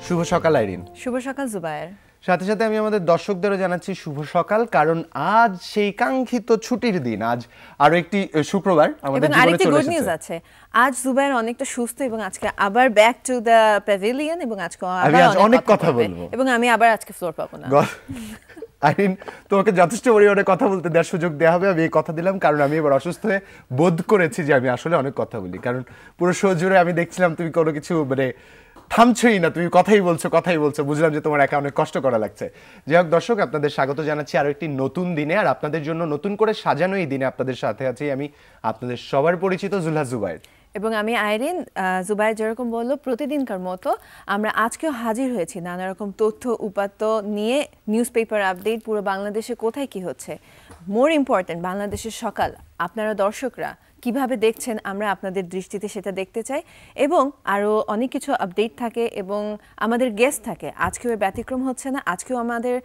শুভ সকাল আইরিন। শুভ সকাল জুবায়ের। সাথে সাথে আমি আমাদের দর্শকদেরও জানাচ্ছি শুভ সকাল, কারণ আজ সেই কাঙ্ক্ষিত ছুটির দিন। আজ আরো একটি শুক্রবার আমাদের জীবনে চলে গুড নিউজ আছে। আজ জুবায়ের অনেকটা সুস্থ এবং আজকে আবার ব্যাক টু দ্য প্যাভিলিয়ন এবং আজকে আবার অনেক কথা বলবো এবং আমি আবার আজকে ফ্লোর পাবো না। আইরিন, তোমাকে যথেষ্ট পরিমাণে কথা বলতে দেওয়ার সুযোগ দেওয়া হবে। আমি এই কথা দিলাম কারণ আমি এবার অসুস্থ হয়ে বোধ করেছি যে আমি আসলে অনেক কথা বলি, কারণ পুরো শো জুড়ে আমি দেখছিলাম তুমি কোনো কিছু থামছই না, তুমি কথাই বলছো। বুঝলাম যে তোমার একা অনেক কষ্ট করা লাগছে। যাই হোক দর্শক, আপনাদের স্বাগত জানাচ্ছি আরো একটি নতুন দিনে, আর আপনাদের জন্য নতুন করে সাজানো এই দিনে আপনাদের সাথে আছি আমি আপনাদের সবার পরিচিত জুলহা জুবায়ের এবং আমি আইরিন। জুবায়ের যেরকম বললো প্রতিদিনকার মতো আমরা আজকেও হাজির হয়েছি নানা রকম তথ্য উপাত্ত নিয়ে, নিউজ পেপার আপডেট, পুরো বাংলাদেশে কোথায় কি হচ্ছে, মোর ইম্পর্টেন্ট বাংলাদেশের সকাল আপনারা দর্শকরা কিভাবে দেখছেন আমরা আপনাদের দৃষ্টিতে সেটা দেখতে চাই, এবং আরও অনেক কিছু আপডেট থাকে এবং আমাদের গেস্ট থাকে। আজকেও ব্যতিক্রম হচ্ছে না, আজকেও আমাদের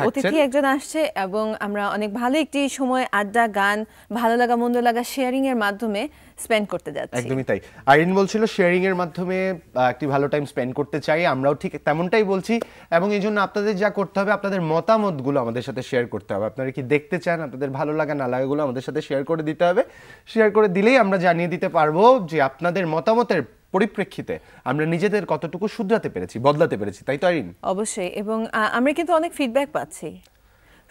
অতিথি একজন আসছে এবং আমরা অনেক ভালো একটি সময় আড্ডা, গান, ভালো লাগা মন্দ লাগা শেয়ারিং এর মাধ্যমে স্পেন্ড করতে যাচ্ছি। একদমই তাই। আইরিন বলছিল শেয়ারিং এর মাধ্যমে একটি ভালো টাইম স্পেন্ড করতে চাই, আমরাও ঠিক তেমনটাই বলছি। এবং এই জন্য আপনাদের যা করতে হবে, আপনাদের মতামতগুলো আমাদের সাথে শেয়ার করতে হবে। আপনারা কি দেখতে চান, আপনাদের ভালো লাগা না লাগাগুলো আমাদের সাথে শেয়ার করে দিতে হবে। শেয়ার করে দিলেই আমরা জানিয়ে দিতে পারবো যে আপনাদের মতামতের পরিপ্রেক্ষিতে আমরা নিজেদের কতটুকু শুধরাতে পেরেছি, বদলাতে পেরেছি, তাই তো আইরিন? অবশ্যই। এবং আমরা কিন্তু অনেক ফিডব্যাক পাচ্ছি।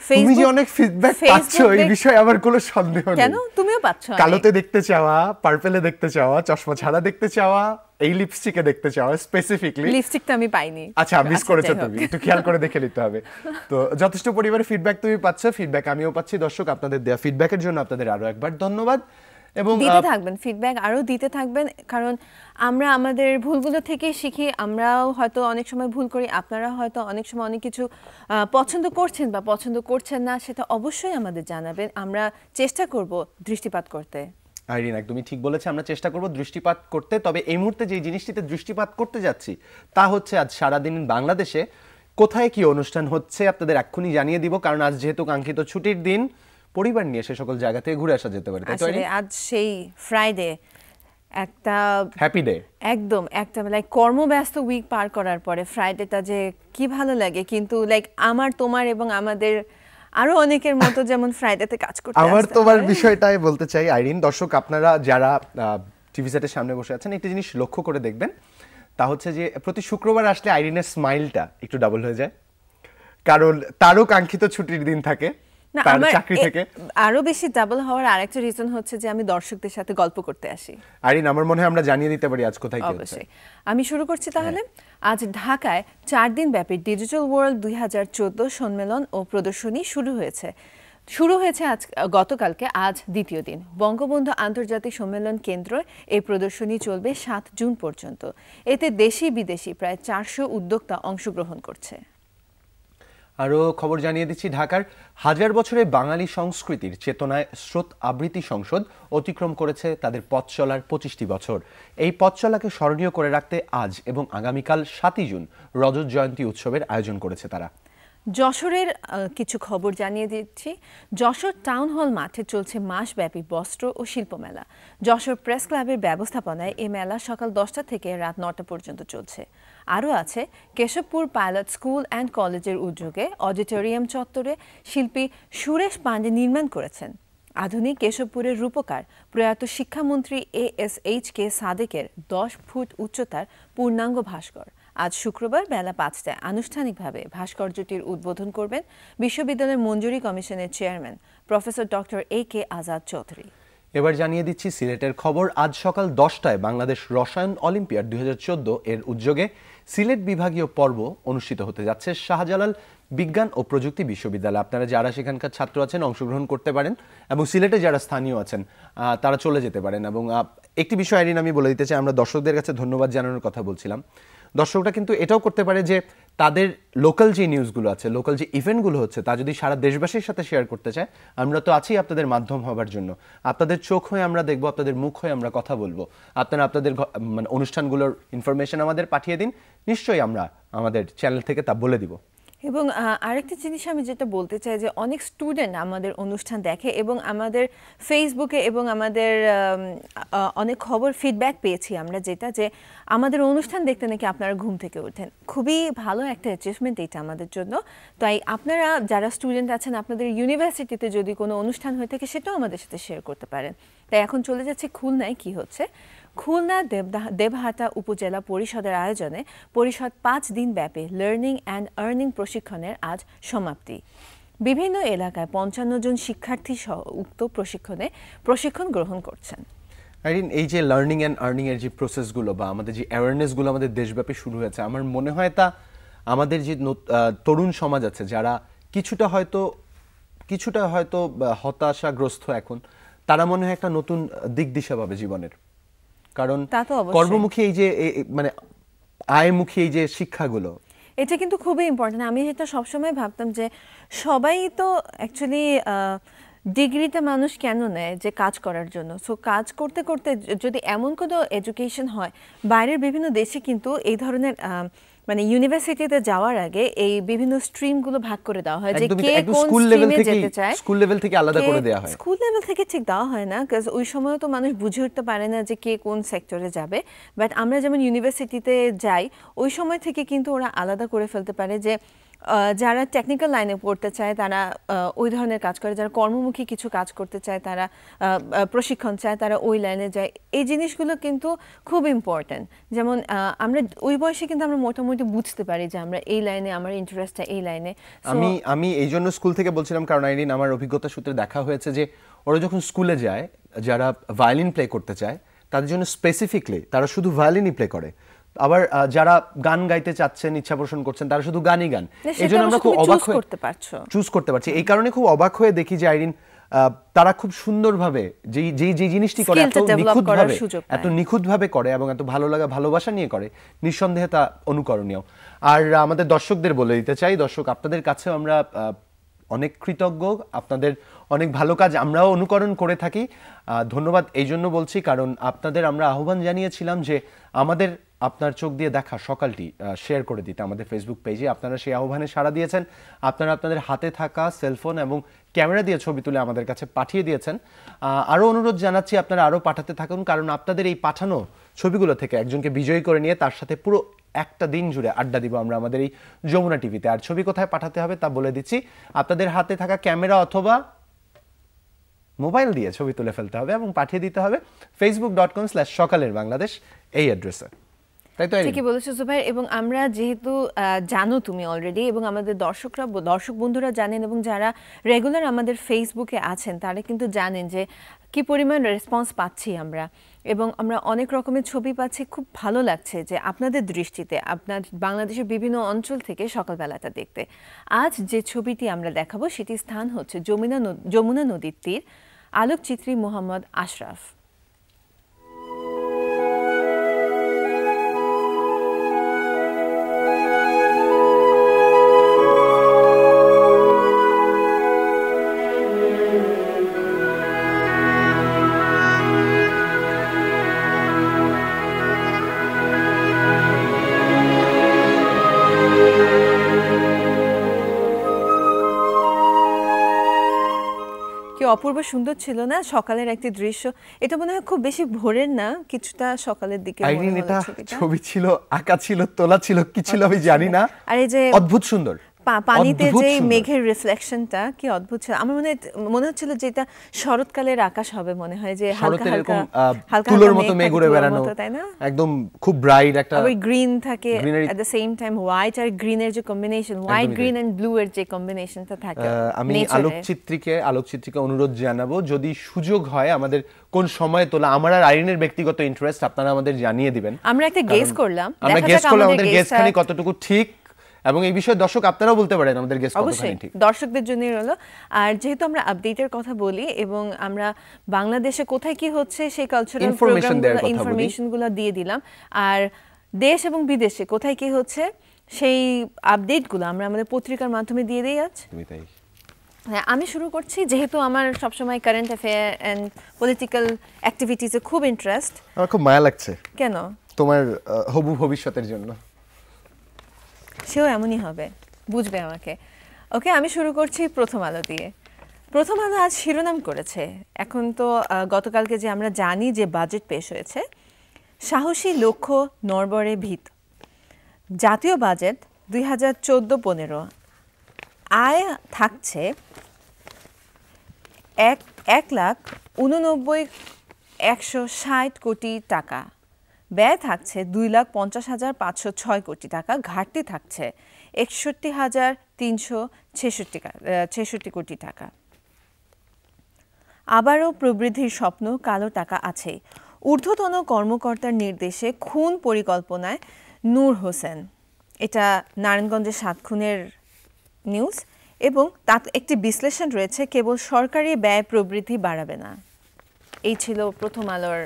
তুমি যে অনেক ফিডব্যাক পাচ্ছ এই বিষয়ে আমার কোনো সন্দেহ নেই। কেন? তুমিও পাচ্ছ। কালোতে দেখতে চাওয়া, পার্পেলে দেখতে চাওয়া, চশমা ছাড়া দেখতে চাওয়া, এই লিপস্টিকে দেখতে চাওয়া স্পেসিফিকলি। লিপস্টিক তো আমি পাইনি। আচ্ছা, মিস করেছো তুমি, একটু খেয়াল করে দেখে নিতে হবে। তো যথেষ্ট পরিমাণে ফিডব্যাক তুমি পাচ্ছ, ফিডব্যাক আমিও পাচ্ছি। দর্শক, আপনাদের দেওয়া ফিডব্যাকের জন্য আপনাদের আরো একবার ধন্যবাদ। এবং দিতে থাকবেন ফিডব্যাক, আরো দিতে থাকবেন, কারণ আমরা আমাদের ভুলগুলো থেকে শিখি। আমরাও হয়তো অনেক সময় ভুল করি, আপনারা হয়তো অনেক সময় অনেক কিছু পছন্দ করছেন বা পছন্দ করছেন না, সেটা অবশ্যই আমাদের জানাবেন। আমরা চেষ্টা করব দৃষ্টিপাত করতে। আইরিন একদমই ঠিক বলেছে, আমরা চেষ্টা করব দৃষ্টিপাত করতে। তবে এই মুহূর্তে যে জিনিসটিতে দৃষ্টিপাত করতে যাচ্ছি তা হচ্ছে আজ সারাদিন বাংলাদেশে কোথায় কি অনুষ্ঠান হচ্ছে আপনাদের এক্ষুনি জানিয়ে দিব, কারণ আজ যেহেতু কাঙ্ক্ষিত ছুটির দিন, পরিবার নিয়ে সে সকল জায়গা থেকে ঘুরে আসা যেতে পারে। আসলে আজ সেই ফ্রাইডে, একটা হ্যাপি ডে, একদম একটা লাইক কর্মব্যস্ত উইক পার করার পরে ফ্রাইডেটা যে কি ভালো লাগে। কিন্তু লাইক আমার, তোমার এবং আমাদের আরো অনেকের মতো যেমন ফ্রাইডেতে কাজ করতে আমার তোমার বিষয়টাই বলতে চাই আইরিন। দর্শক, আপনারা যারা টিভি সেটের সামনে বসে আছেন একটি জিনিস লক্ষ্য করে দেখবেন, তা হচ্ছে যে প্রতি শুক্রবার আসলে আইরিনের স্মাইলটা একটু ডাবল হয়ে যায়, কারণ তারও কাঙ্ক্ষিত ছুটির দিন থাকে তার চাকরি থেকে। আরো বেশি ডাবল হওয়ার আরেকটা রিজন হচ্ছে যে আমি দর্শকদের সাথে গল্প করতে আসি। আইরিন, আমার মনে হয় আমরা জানিয়ে দিতে পারি আজ কোথায় কি হচ্ছে। আমি শুরু করছি তাহলে। আজ ঢাকায় 4 দিন ব্যাপী ডিজিটাল ওয়ার্ল্ড 2014 সম্মেলন ও প্রদর্শনী শুরু হয়েছে আজ গতকালকে, আজ দ্বিতীয় দিন। বঙ্গবন্ধু আন্তর্জাতিক সম্মেলন কেন্দ্র এই প্রদর্শনী চলবে 7 জুন পর্যন্ত। এতে দেশি বিদেশি প্রায় 400 উদ্যোক্তা অংশগ্রহণ করছে। আরও খবর জানিয়ে দিচ্ছি, ঢাকার হাজার বছরের বাঙালি সংস্কৃতির চেতনায় স্রোত আবৃত্তি সংসদ অতিক্রম করেছে তাদের পথ চলার 25টি বছর। এই পথ চলাকে স্মরণীয় করে রাখতে আজ এবং আগামীকাল 7ই জুন রজত জয়ন্তী উৎসবের আয়োজন করেছে তারা। যশোরের কিছু খবর জানিয়ে দিচ্ছি। যশোর টাউন হল মাঠে চলছে মাসব্যাপী বস্ত্র ও শিল্প মেলা। যশোর প্রেস ক্লাবের ব্যবস্থাপনায় এই মেলা সকাল 10টা থেকে রাত 9টা পর্যন্ত চলছে। আরও আছে কেশবপুর পাইলট স্কুল অ্যান্ড কলেজের উদ্যোগে অডিটোরিয়াম চত্বরে শিল্পী সুরেশ পাণ্ডে নির্মাণ করেছেন আধুনিক কেশবপুরের রূপকার প্রয়াত শিক্ষামন্ত্রী ASHK সাদেকের 10 ফুট উচ্চতার পূর্ণাঙ্গ ভাস্কর। আজ শুক্রবার বেলা 5টায় আনুষ্ঠানিকভাবে ভাস্কর্যটির উদ্বোধন করবেন বিশ্ববিদ্যালয়ের মঞ্জুরি কমিশনের chairman professor doctor AK Azad Chowdhury. এবার জানিয়ে দিচ্ছি সিলেটের খবর। আজ সকাল 10টায় বাংলাদেশ রসায়ন অলিম্পিয়াড 2014 এর উদ্যোগে সিলেট বিভাগীয় পর্ব অনুষ্ঠিত হতে যাচ্ছে শাহজালাল বিজ্ঞান ও প্রযুক্তি বিশ্ববিদ্যালয়। আপনারা যারা সেখানকার ছাত্র আছেন অংশগ্রহণ করতে পারেন, এবং সিলেটে যারা স্থানীয় আছেন তারা চলে যেতে পারেন। এবং একটি বিষয় আইরিন আমি বলে দিতে চাই, আমরা দর্শকদের কাছে ধন্যবাদ জানানোর কথা বলছিলাম। দর্শকরা কিন্তু এটাও করতে পারে যে তাদের লোকাল যে নিউজগুলো আছে, লোকাল যে ইভেন্টগুলো হচ্ছে, তা যদি সারা দেশবাসীর সাথে শেয়ার করতে চায়, আমরা তো আছি আপনাদের মাধ্যম হবার জন্য। আপনাদের চোখ হয়ে আমরা দেখবো, আপনাদের মুখ হয়ে আমরা কথা বলবো। আপনারা আপনাদের অনুষ্ঠানগুলোর ইনফরমেশন আমাদের পাঠিয়ে দিন, নিশ্চয়ই আমরা আমাদের চ্যানেল থেকে তা বলে দিব। এবং আরেকটা জিনিস আমি যেটা বলতে চাই যে অনেক স্টুডেন্ট আমাদের অনুষ্ঠান দেখে এবং আমাদের ফেসবুকে এবং আমাদের অনেক খবর ফিডব্যাক পেয়েছি আমরা, যেটা যে আমাদের অনুষ্ঠান দেখতে নাকি আপনারা ঘুম থেকে ওঠেন। খুবই ভালো একটা অ্যাচিভমেন্ট এটা আমাদের জন্য। তাই আপনারা যারা স্টুডেন্ট আছেন, আপনাদের ইউনিভার্সিটিতে যদি কোনো অনুষ্ঠান হয়ে থাকে সেটাও আমাদের সাথে শেয়ার করতে পারেন। তাই এখন চলে যাচ্ছে খুলনায় কি হচ্ছে। খুলনা দেবহাটা উপজেলা পরিষদের আয়োজনে পরিষদ 5 দিন ব্যাপী লার্নিং অ্যান্ড আর্নিং প্রশিক্ষণের আজ সমাপ্তি। বিভিন্ন এলাকায় 55 জন শিক্ষার্থী সহ উক্ত প্রশিক্ষণ গ্রহণ করছেন। আইরিন, এই যে লার্নিং অ্যান্ড আর্নিং এর যে প্রসেসগুলো বা আমাদের যে অ্যাওয়ারনেসগুলো আমাদের দেশব্যাপী শুরু হয়েছে, আমার মনে হয় তা আমাদের যে তরুণ সমাজ আছে যারা কিছুটা হয়তো হতাশাগ্রস্ত এখন, তারা মনে হয় একটা নতুন দিক দিশা পাবে জীবনের। কারণ কর্মমুখী এই যে মানে আয়মুখী এই যে শিক্ষাগুলো, এটা কিন্তু খুবই ইম্পর্টেন্ট। আমি যেটা সবসময় ভাবতাম যে সবাই তো অ্যাকচুয়ালি ডিগ্রিতে মানুষ কেন নেয়, যে কাজ করার জন্য। সো কাজ করতে করতে যদি এমন কোনো এডুকেশন হয়, বাইরের বিভিন্ন দেশে কিন্তু এই ধরনের মানে ইউনিভার্সিটিতে যাওয়ার আগে এই বিভিন্ন স্ট্রিমগুলো ভাগ করে দেওয়া হয়, যে কে কোন স্ট্রিমে যেতে চায়। স্কুল লেভেল থেকে আলাদা করে দেওয়া হয়। স্কুল লেভেল থেকে ঠিক দেওয়া হয় না, কারণ ওই সময় তো মানুষ বুঝে উঠতে পারে না যে কে কোন সেক্টরে যাবে। বাট আমরা যেমন ইউনিভার্সিটিতে যাই, ওই সময় থেকে কিন্তু ওরা আলাদা করে ফেলতে পারে যে যারা টেকনিক্যাল লাইনে পড়তে চায় তারা ওই ধরনের কাজ করে, যারা কর্মমুখী কিছু কাজ করতে চায়, তারা প্রশিক্ষণ চায়, তারা ওই লাইনে যায়। এই জিনিসগুলো কিন্তু খুব ইম্পর্ট্যান্ট। যেমন আমরা ওই বয়সে কিন্তু আমরা মোটামুটি বুঝতে পারি যে আমরা এই লাইনে, আমার ইন্টারেস্টটা এই লাইনে। আমি এই জন্য স্কুল থেকে বলছিলাম, কারণ আইরিন, আমার অভিজ্ঞতা সূত্রে দেখা হয়েছে যে ওরা যখন স্কুলে যায়, যারা ভায়োলিন প্লে করতে চায় তাদের জন্য স্পেসিফিকলি তারা শুধু ভায়োলিনই প্লে করে। আবার যারা গান গাইতে চাচ্ছেন, ইচ্ছা পোষণ করছেন, তারা শুধু গানই গান। এই জন্য আমরা খুব অবাক হয়ে চুজ করতে পারছি। এই কারণে খুব অবাক হয়ে দেখি যে আইরিন, তারা খুব সুন্দরভাবে যে জিনিসটি করে এত নিখুঁতভাবে করে এবং এত ভালো লাগা ভালোবাসা নিয়ে করে, নিঃসন্দেহে তা অনুকরণীয়। আর আমাদের দর্শকদের বলে দিতে চাই, দর্শক আপনাদের কাছেও আমরা অনেক কৃতজ্ঞ। আপনাদের অনেক ভালো কাজ আমরাও অনুকরণ করে থাকি। ধন্যবাদ এই জন্য বলছি, কারণ আপনাদের আমরা আহ্বান জানিয়েছিলাম যে আপনার চোখ দিয়ে দেখা সকালটি শেয়ার করে দিতে আমাদের ফেসবুক পেজে। আপনারা সেই আহ্বানে সাড়া দিয়েছেন। আপনারা আপনাদের হাতে থাকা সেলফোন এবং ক্যামেরা দিয়ে ছবি তুলে আমাদের কাছে পাঠিয়ে দিয়েছেন। আরও অনুরোধ জানাচ্ছি, আপনারা আরও পাঠাতে থাকুন, কারণ আপনাদের এই পাঠানো ছবিগুলো থেকে একজনকে বিজয়ী করে নিয়ে তার সাথে পুরো একটা দিন জুড়ে আড্ডা দিব আমরা আমাদের এই যমুনা টিভিতে। আর ছবি কোথায় পাঠাতে হবে তা বলে দিচ্ছি। আপনাদের হাতে থাকা ক্যামেরা অথবা মোবাইল দিয়ে ছবি তুলে ফেলতে হবে এবং পাঠিয়ে দিতে হবে facebook.com/সকালের বাংলাদেশ এই অ্যাড্রেসে। তাই তো ঠিকই বলেছো জুবাইর। এবং আমরা যেহেতু জানো তুমি অলরেডি, এবং আমাদের দর্শক বন্ধুরা জানেন, এবং যারা রেগুলার আমাদের ফেসবুকে আছেন তারা কিন্তু জানেন যে কি পরিমাণ রেসপন্স পাচ্ছি আমরা, এবং আমরা অনেক রকমের ছবি পাচ্ছি। খুব ভালো লাগছে যে আপনাদের দৃষ্টিতে আপনার বাংলাদেশের বিভিন্ন অঞ্চল থেকে সকালবেলাটা দেখতে। আজ যে ছবিটি আমরা দেখাবো সেটি স্থান হচ্ছে যমুনা নদীর তীর, আলোকচিত্রী মোহাম্মদ আশরাফ। অপূর্ব সুন্দর ছিল না সকালের একটি দৃশ্য? এটা মনে হয় খুব বেশি ভোরের না, কিছুটা সকালের দিকে ছবি ছিল, আঁকা ছিল, তোলা ছিল, কি ছিল আমি জানি না। আর এই যে অদ্ভুত সুন্দর পানিতে যে মেঘের রিফ্লেকশনটা কি অদ্ভুত ছিল। আমার মনে হচ্ছিল যে এটা শরৎকালের আকাশ হবে, মনে হয় যে হালকা হালকা তুলোর মতো মেঘ উড়ে বেড়ানো, তাই না? একদম খুব ব্রাইট একটা, ওই গ্রিন থাকে at the same time white আর গ্রিনের যে combination, white green and blue এর যে কম্বিনেশনটা থাকে। আমি আলোকচিত্রীকে অনুরোধ জানাবো, যদি সুযোগ হয় আমাদের কোন সময় তোলা, আমার আর আইরিনের ব্যক্তিগত ইন্টারেস্ট আপনারা আমাদের জানিয়ে দিবেন। আমরা একটা গেস করলাম, আমাদের গেসখানি কতটুকু ঠিক, এবং এই বিষয়ে দর্শক আপনারাও বলতে পারেন আমাদের গেস্ট কতখানি ঠিক। দর্শকদের জন্য হলো। আর যেহেতু আমরা আপডেটের কথা বলি এবং আমরা বাংলাদেশে কোথায় কি হচ্ছে সেই কালচারাল প্রোগ্রামগুলো, ইনফরমেশনগুলো দিয়ে দিলাম, আর দেশ এবং বিদেশে কোথায় কি হচ্ছে সেই আপডেটগুলো আমরা আমাদের পত্রিকার মাধ্যমে দিয়ে দিই আজ। হ্যাঁ, আমি শুরু করছি, যেহেতু আমার সবসময় কারেন্ট অ্যাফেয়ার অ্যান্ড পলিটিক্যাল অ্যাক্টিভিটিসে খুব ইন্টারেস্ট। আমার খুব মায়া লাগছে। কেন? তোমার হবু ভবিষ্যতের জন্য। সেও এমনই হবে। বুঝবে আমাকে। ওকে, আমি শুরু করছি প্রথম আলো দিয়ে। প্রথম আলো আজ শিরোনাম করেছে, এখন তো গতকালকে যে আমরা জানি যে বাজেট পেশ হয়েছে, সাহসী লক্ষ্য নড়বড়ে ভিত। জাতীয় বাজেট 2014-15 আয় থাকছে 1,89,160 কোটি টাকা, ব্যয় থাকছে 2,50,506 কোটি টাকা, ঘাটতি থাকছে 61,366 কোটি টাকা। আবারও প্রবৃদ্ধির স্বপ্ন, কালো টাকা আছেই। ঊর্ধ্বতন কর্মকর্তার নির্দেশে খুন পরিকল্পনায় নূর হোসেন, এটা নারায়ণগঞ্জের 7 খুনের নিউজ, এবং তার একটি বিশ্লেষণ রয়েছে, কেবল সরকারি ব্যয় প্রবৃদ্ধি বাড়াবে না। এই ছিল প্রথম আলোর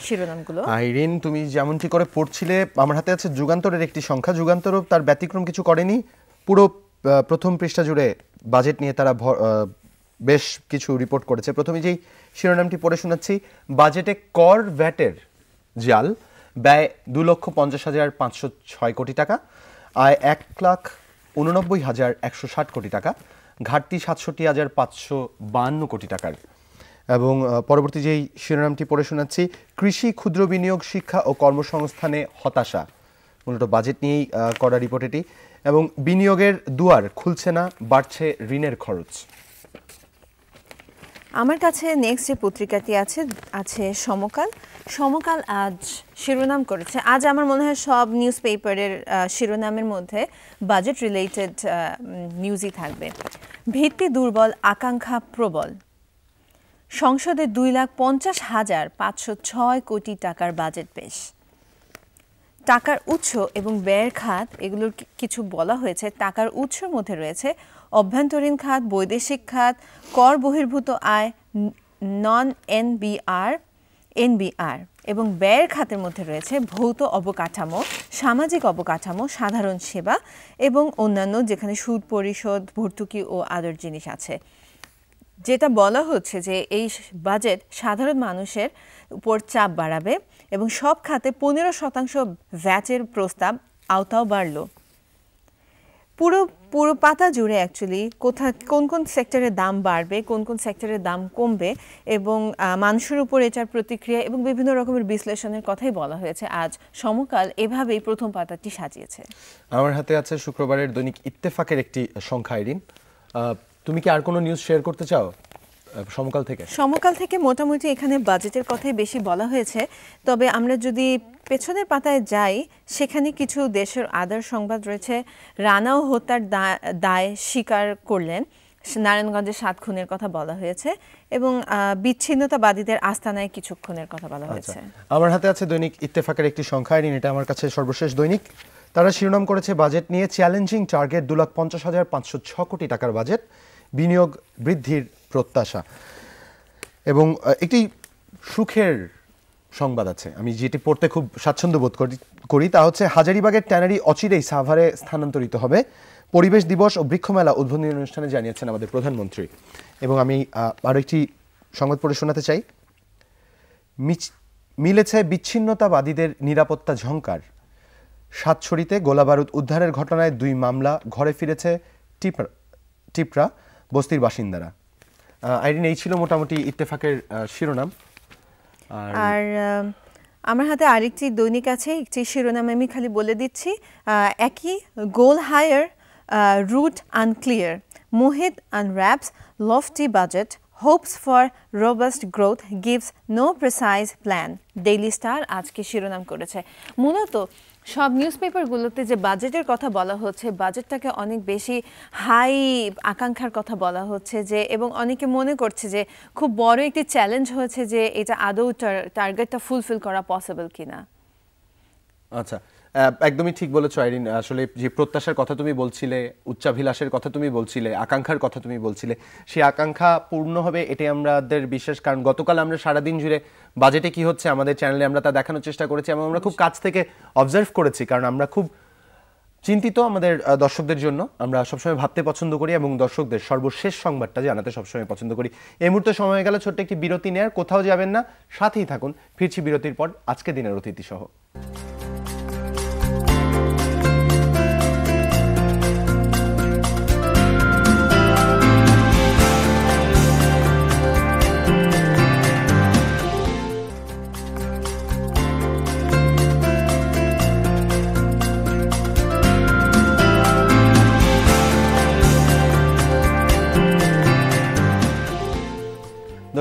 শিরোনামগুলো। আইরিন, তুমি যেমনটি করে পড়ছিলে, আমার হাতে আছে যুগান্তরের একটি সংখ্যা। যুগান্তরও তার ব্যতিক্রম কিছু করেনি। পুরো প্রথম পৃষ্ঠা জুড়ে বাজেট নিয়ে তারা বেশ কিছু রিপোর্ট করেছে। প্রথমে যেই শিরোনামটি পড়ে শোনাচ্ছি, বাজেটে কর ভ্যাটের জাল, ব্যয় 2,50,506 কোটি টাকা, আয় 1,89,160 কোটি টাকা, ঘাটতি 67,552 কোটি টাকার। এবং পরবর্তী যেই শিরোনামটি পড়ে শোনাচ্ছি, কৃষি, ক্ষুদ্র বিনিয়োগ, শিক্ষা ও কর্মসংস্থানে হতাশা। মূলত বাজেট নিয়েই করা রিপোর্ট এটি। এবং বিনিয়োগের দুয়ার খুলছে না, বাড়ছে ঋণের খরচ। আমার কাছে নেক্সট যে পত্রিকাটি আছে সমকাল। সমকাল আজ শিরোনাম করেছে, আজ আমার মনে হয় সব নিউজ পেপারের শিরোনামের মধ্যে বাজেট রিলেটেড নিউজই থাকবে। ভিত্তি দুর্বল, আকাঙ্ক্ষা প্রবল। সংসদে 2,50,506 কোটি টাকার বাজেট পেশ। টাকার উৎস এবং ব্যয়ের খাত, এগুলোর কিছু বলা হয়েছে। টাকার উৎসের মধ্যে রয়েছে অভ্যন্তরীণ খাত, বৈদেশিক খাত, কর বহির্ভূত আয়, নন এনবিআর, এবং ব্যয়ের খাতের মধ্যে রয়েছে ভৌত অবকাঠামো, সামাজিক অবকাঠামো, সাধারণ সেবা এবং অন্যান্য, যেখানে সুদ পরিশোধ, ভর্তুকি ও আদর জিনিস আছে। যেটা বলা হচ্ছে যে এই বাজেট সাধারণ মানুষের উপর চাপ বাড়াবে এবং সব খাতে 15% ভ্যাটের প্রস্তাব, আওতাও বাড়ল। পুরো পাতা জুড়ে অ্যাকচুয়ালি কোন কোন সেক্টরের দাম বাড়বে, কোন কোন সেক্টরের দাম কমবে, এবং মানুষের উপর এটার প্রতিক্রিয়া এবং বিভিন্ন রকমের বিশ্লেষণের কথাই বলা হয়েছে। আজ সমকাল এভাবেই প্রথম পাতাটি সাজিয়েছে। আমার হাতে আছে শুক্রবারের দৈনিক ইত্তেফাকের একটি সংখ্যা। আইরিন, তুমি কি আর কোনো নিউজ শেয়ার করতে চাও সমকাল থেকে? সমকাল থেকে মোটামুটি এখানে বাজেটের কথাই বেশি বলা হয়েছে, তবে আমরা যদি পেছনের পাতায় যাই, সেখানে কিছু দেশের আদার সংবাদ রয়েছে। রানাও হত্যার দায় স্বীকার করলেন, নারায়ণগঞ্জের 7 খুনের কথা বলা হয়েছে, এবং বিচ্ছিন্নতাবাদীদের আস্তানায় কিছু খুনের কথা বলা হয়েছে। আমার হাতে আছে দৈনিক ইত্তেফাকের একটি সংখ্যা। এটা আমার কাছে সর্বশেষ দৈনিক। তারা শিরোনাম করেছে, বাজেট নিয়ে চ্যালেঞ্জিং টার্গেট, 2,50,506 কোটি টাকার বাজেট, বিনিয়োগ বৃদ্ধির প্রত্যাশা। এবং একটি সুখের সংবাদ আছে, আমি যেটি পড়তে খুব স্বাচ্ছন্দ্য বোধ করি, তা হচ্ছে হাজারীবাগের ট্যানারি অচিরেই সাভারে স্থানান্তরিত হবে। পরিবেশ দিবস ও বৃক্ষমেলা উদ্বোধনী অনুষ্ঠানে জানিয়েছেন আমাদের প্রধানমন্ত্রী। এবং আমি আরও একটি সংবাদ পড়ে শোনাতে চাই। মিলেছে বিচ্ছিন্নতাবাদীদের নিরাপত্তা ঝঙ্কার। সাতছড়িতে গোলাবারুদ উদ্ধারের ঘটনায় 2 মামলা, ঘরে ফিরেছে টিপরা বস্তির বাসিন্দারা। আইরিন, এই ছিল মোটামুটি ইত্তেফাকের শিরোনাম। আর আমার হাতে আরেকটি দৈনিক আছে, একটি শিরোনাম আমি খালি বলে দিচ্ছি, একই, goal higher, route unclear, Mohit unwraps lofty budget, hopes for robust growth, gives no precise plan. Daily Star আজকে শিরোনাম করেছে। মূলত সব নিউজ পেপারগুলোতে যে বাজেটের কথা বলা হচ্ছে, বাজেটটাকে অনেক বেশি হাই আকাঙ্ক্ষার কথা বলা হচ্ছে, যে এবং অনেকে মনে করছে যে খুব বড় একটি চ্যালেঞ্জ হয়েছে যে এটা আদৌ টার্গেটটা ফুলফিল করা পসিবল কিনা। আচ্ছা, একদমই ঠিক বলেছো আইরিন। আসলে যে প্রত্যাশার কথা তুমি বলছিলে, উচ্চাভিলাষের কথা তুমি বলছিলে, আকাঙ্ক্ষার কথা তুমি বলছিলে, সেই আকাঙ্ক্ষা পূর্ণ হবে এটাই আমাদের বিশ্বাস। কারণ গতকাল আমরা সারাদিন জুড়ে বাজেটে কি হচ্ছে আমাদের চ্যানেলে আমরা তা দেখানোর চেষ্টা করেছি, এবং আমরা খুব কাছ থেকে অবজার্ভ করেছি, কারণ আমরা খুব চিন্তিত আমাদের দর্শকদের জন্য। আমরা সবসময় ভাবতে পছন্দ করি এবং দর্শকদের সর্বশেষ সংবাদটা জানাতে সবসময় পছন্দ করি। এই মুহূর্তে সময় হয়ে গেল ছোট্ট একটি বিরতি নেয়ার। কোথাও যাবেন না, সাথেই থাকুন। ফিরছি বিরতির পর আজকে দিনের অতিথি সহ।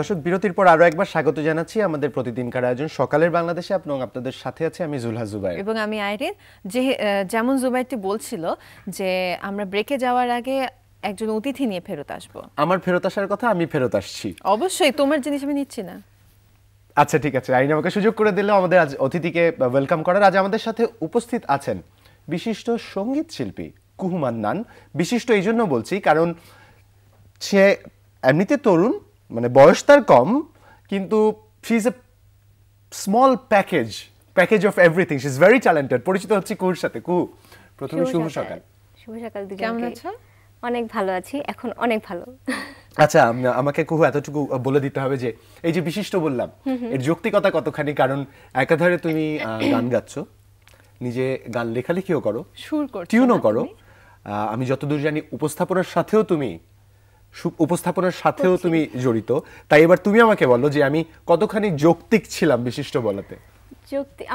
দর্শক, বিরতির পর আরো একবার স্বাগত জানাচ্ছি আমাদের প্রতিদিনকার আয়োজন সকালের বাংলাদেশে। আপনাদের সাথে আছে আমি জুলহা জুবাইর এবং আমি আইরিন। যেমন জুবাইরটি বলছিল যে আমরা ব্রেকে যাওয়ার আগে একজন অতিথি নিয়ে ফেরত আসবো। আমার ফেরত আসার কথা, আমি ফেরত আসছি। অবশ্যই, তোমার জিনিস আমি নিচ্ছি না। আচ্ছা ঠিক আছে, আইরিন আমাকে সুযোগ করে দিল আমাদের আজ অতিথিকে ওয়েলকাম করার। আজ আমাদের সাথে উপস্থিত আছেন বিশিষ্ট সঙ্গীত শিল্পী কুহু মান্নান। বিশিষ্ট এই জন্য বলছি কারণ সে এমনিতে তরুণ, মানে বয়স তার কম, কিন্তু she is a small package of everything. She is very talented. পরিচিত হচ্ছে কুহুর সাথে। কুহু, প্রথমে শুভ সকাল। শুভ সকাল দুজনকে। কেমন আছো? অনেক ভালো আছি, এখন অনেক ভালো। আচ্ছা, আমাকে কুহু এতটুকু বলে দিতে হবে যে এই যে বিশিষ্ট বললাম, এর যৌক্তিকতা কতখানি? কারণ একাধারে তুমি গান গাচ্ছ, নিজে গান লেখালেখিও করো, সুর করছো, টিউনও করো। আমি যতদূর জানি উপস্থাপনার সাথেও তুমি জড়িত। তাই এবার তুমি আমাকে বলো যে আমি কতখানি যৌক্তিক ছিলাম বিশিষ্ট বলাতে।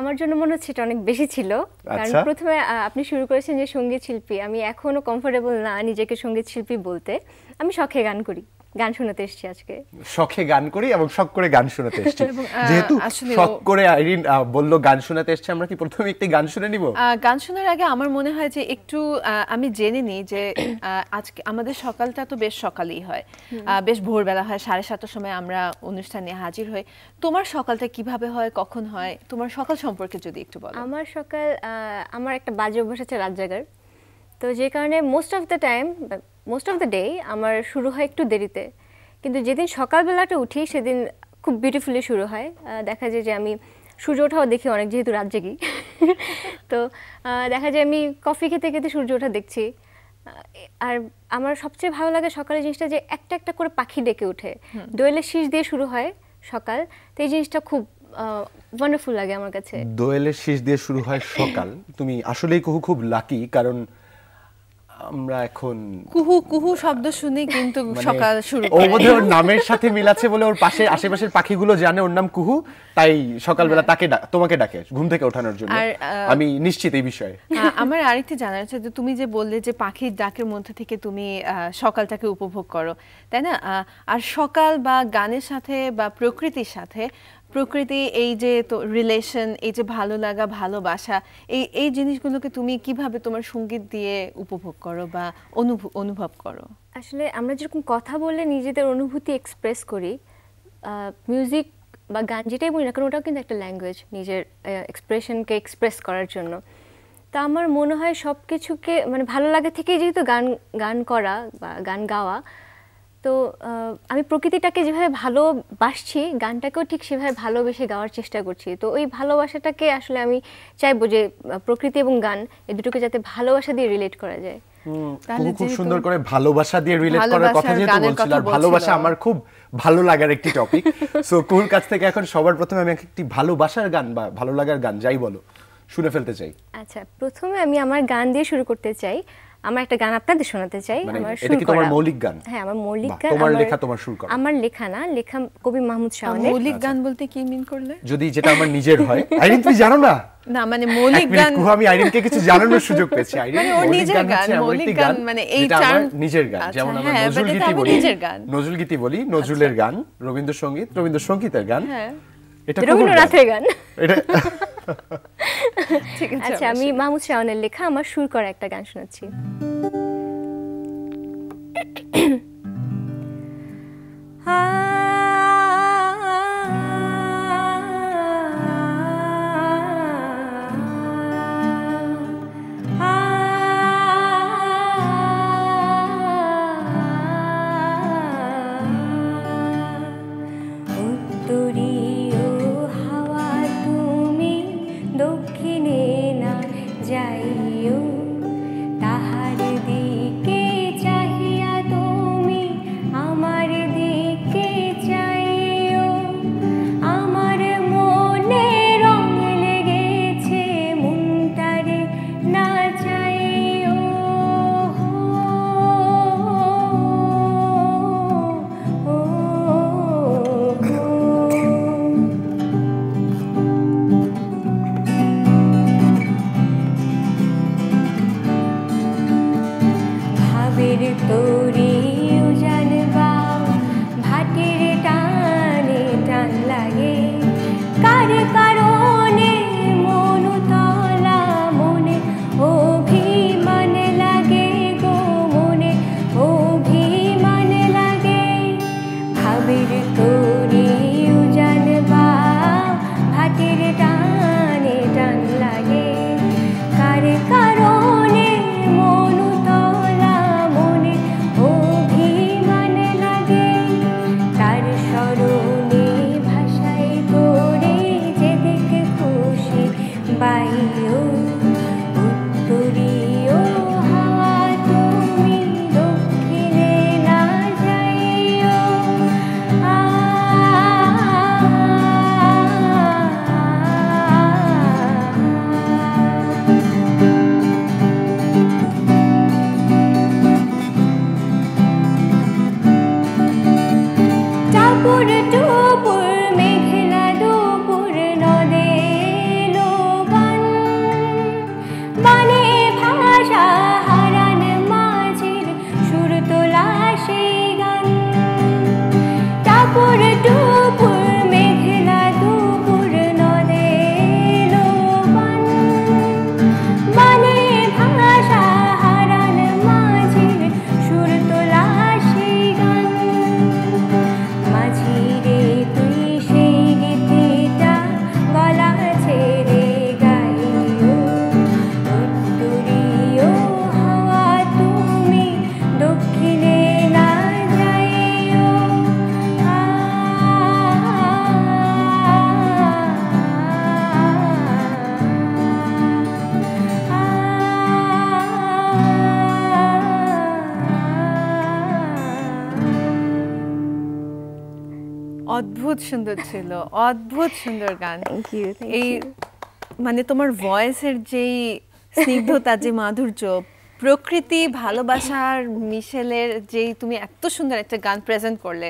আমার জন্য মনে হচ্ছে এটা অনেক বেশি ছিল, কারণ প্রথমে আপনি শুরু করেছেন যে সঙ্গীত শিল্পী। আমি এখনো কমফোর্টেবল না নিজেকে সঙ্গীত শিল্পী বলতে। আমি শখে গান করি, গান শোনাতে এসেছি আজকে। শখে গান করি এবং শখ করে গান শোনাতে এসেছি। যেহেতু শখ করে আইরিন বললো গান শোনাতে এসেছে, আমরা কি প্রথমে একটি গান শুনে নিব? গান শোনার আগে আমার মনে হয় যে একটু আমি জেনে নিই যে আজকে আমাদের সকালটা তো বেশ সকালেই হয়, বেশ ভোরবেলা হয়, 7:30টার সময় আমরা অনুষ্ঠানে হাজির হই। তোমার সকালটা কিভাবে হয়, কখন হয়? তোমার সকাল সম্পর্কে যদি একটু বলো। আমার সকাল, আমার একটা বাজে অভ্যাস আছে রাত জাগার। তো যে কারণে মোস্ট অফ দ্য ডে আমার শুরু হয় একটু দেরিতে, কিন্তু যেদিন সকালবেলাটা উঠি সেদিন খুব বিউটিফুলি শুরু হয়। দেখা যায় যে আমি সূর্য ওঠাও দেখি অনেক, যেহেতু রাত জাগি। তো দেখা যায় আমি কফি খেতে খেতে সূর্য ওঠা দেখছি। আর আমার সবচেয়ে ভালো লাগে সকালের জিনিসটা যে একটা একটা করে পাখি ডেকে ওঠে, দোয়েলের শীষ দিয়ে শুরু হয় সকাল। তো এই জিনিসটা খুব ওয়ান্ডারফুল লাগে আমার কাছে। দোয়েলের শীষ দিয়ে শুরু হয় সকাল। তুমি আসলেই কুহু খুব লাকি, কারণ আমরা এখন কুহু কুহু শব্দ শুনে কিন্তু সকাল শুরু করে। ও বোধহয় ওর নামের সাথে মিল আছে বলে ওর পাশে আশেপাশের পাখিগুলো জানে ওর নাম কুহু, তাই সকালবেলা তোমাকে ডাকে ঘুম থেকে ওঠানোর জন্য। আমি নিশ্চিত এই বিষয়ে। আমার আরেকটি জানার আছে যে তুমি যে বললে যে পাখির ডাকের মধ্যে থেকে তুমি সকালটাকে উপভোগ করো, তাই না? আর সকাল বা গানের সাথে বা প্রকৃতির সাথে, প্রকৃতি, এই যে তো রিলেশন, এই যে ভালো লাগা, ভালোবাসা, এই জিনিসগুলোকে তুমি কিভাবে তোমার সঙ্গীত দিয়ে উপভোগ করো বা অনুভব করো? আসলে আমরা যেরকম কথা বলে নিজেদের অনুভূতি এক্সপ্রেস করি, মিউজিক বা গান যেটাই বলি না কারণ ওটাও কিন্তু একটা ল্যাঙ্গুয়েজ, নিজের এক্সপ্রেশনকে এক্সপ্রেস করার জন্য। তা আমার মনে হয় সব কিছুকে মানে ভালো লাগা থেকেই যেহেতু গান করা বা গান গাওয়া, তো আমি প্রকৃতিটাকে যেভাবে ভালোবাসছি গানটাকেও ঠিক সেভাবে ভালোবেসে গাওয়ার চেষ্টা করছি। তো ওই ভালোবাসাটাকে আসলে আমি চাইবো যে প্রকৃতি এবং গান এই দুটোকে যাতে ভালোবাসা দিয়ে রিলেট করা যায়। খুব সুন্দর করে ভালোবাসা দিয়ে রিলেট করার কথা যেহেতু বলছিল, আর ভালোবাসা আমার খুব ভালো লাগার একটি টপিক। সো কুহুর কাছ থেকে এখন সবার প্রথমে আমি একটি ভালোবাসার গান বা ভালো লাগার গান যাই বলো শুনে ফেলতে চাই। আচ্ছা, প্রথমে আমি আমার গান দিয়ে শুরু করতে চাই। আমার একটা গান আপনাদের শোনাতে চাই। আমার সুর করা। এটা কি তোমার মৌলিক গান? হ্যাঁ, আমার মৌলিক গান। তোমার লেখা, তোমার সুর করা? আমার লেখা না, লেখা কবি মাহমুদ শাওনের। মৌলিক গান বলতে কি মিন করলে? যদি যেটা আমার নিজের হয়। আইরিন তুমি জানো না? না মানে মৌলিক গান, আমি আইরিনকে কিছু জানানোর সুযোগ পেয়েছি। আইরিন মানে ওর নিজের গান, মৌলিক গান মানে এই টার্ম নিজের গান। যেমন আমরা নজরুল গীতি বলি, নজরুলের গান, রবীন্দ্রসঙ্গীতের গান। হ্যাঁ, এটা রবীন্দ্রনাথের গান। এটা ঠিক আছে। আচ্ছা, আমি মাহমুদ শাওনের লেখা আমার সুর করা একটা গান শোনাচ্ছি। উত্তরীয় হাওয়া তুমি দক্ষিণে না যাইও, তাহার অদ্ভুত সুন্দর ছিল, অদ্ভুত সুন্দর গান। Thank you. এই মানে তোমার ভয়েসের যেই স্নিগ্ধতা, যে মাধুর্য, প্রকৃতি, ভালোবাসার মিশেলের যেই তুমি এত সুন্দর একটা গান প্রেজেন্ট করলে,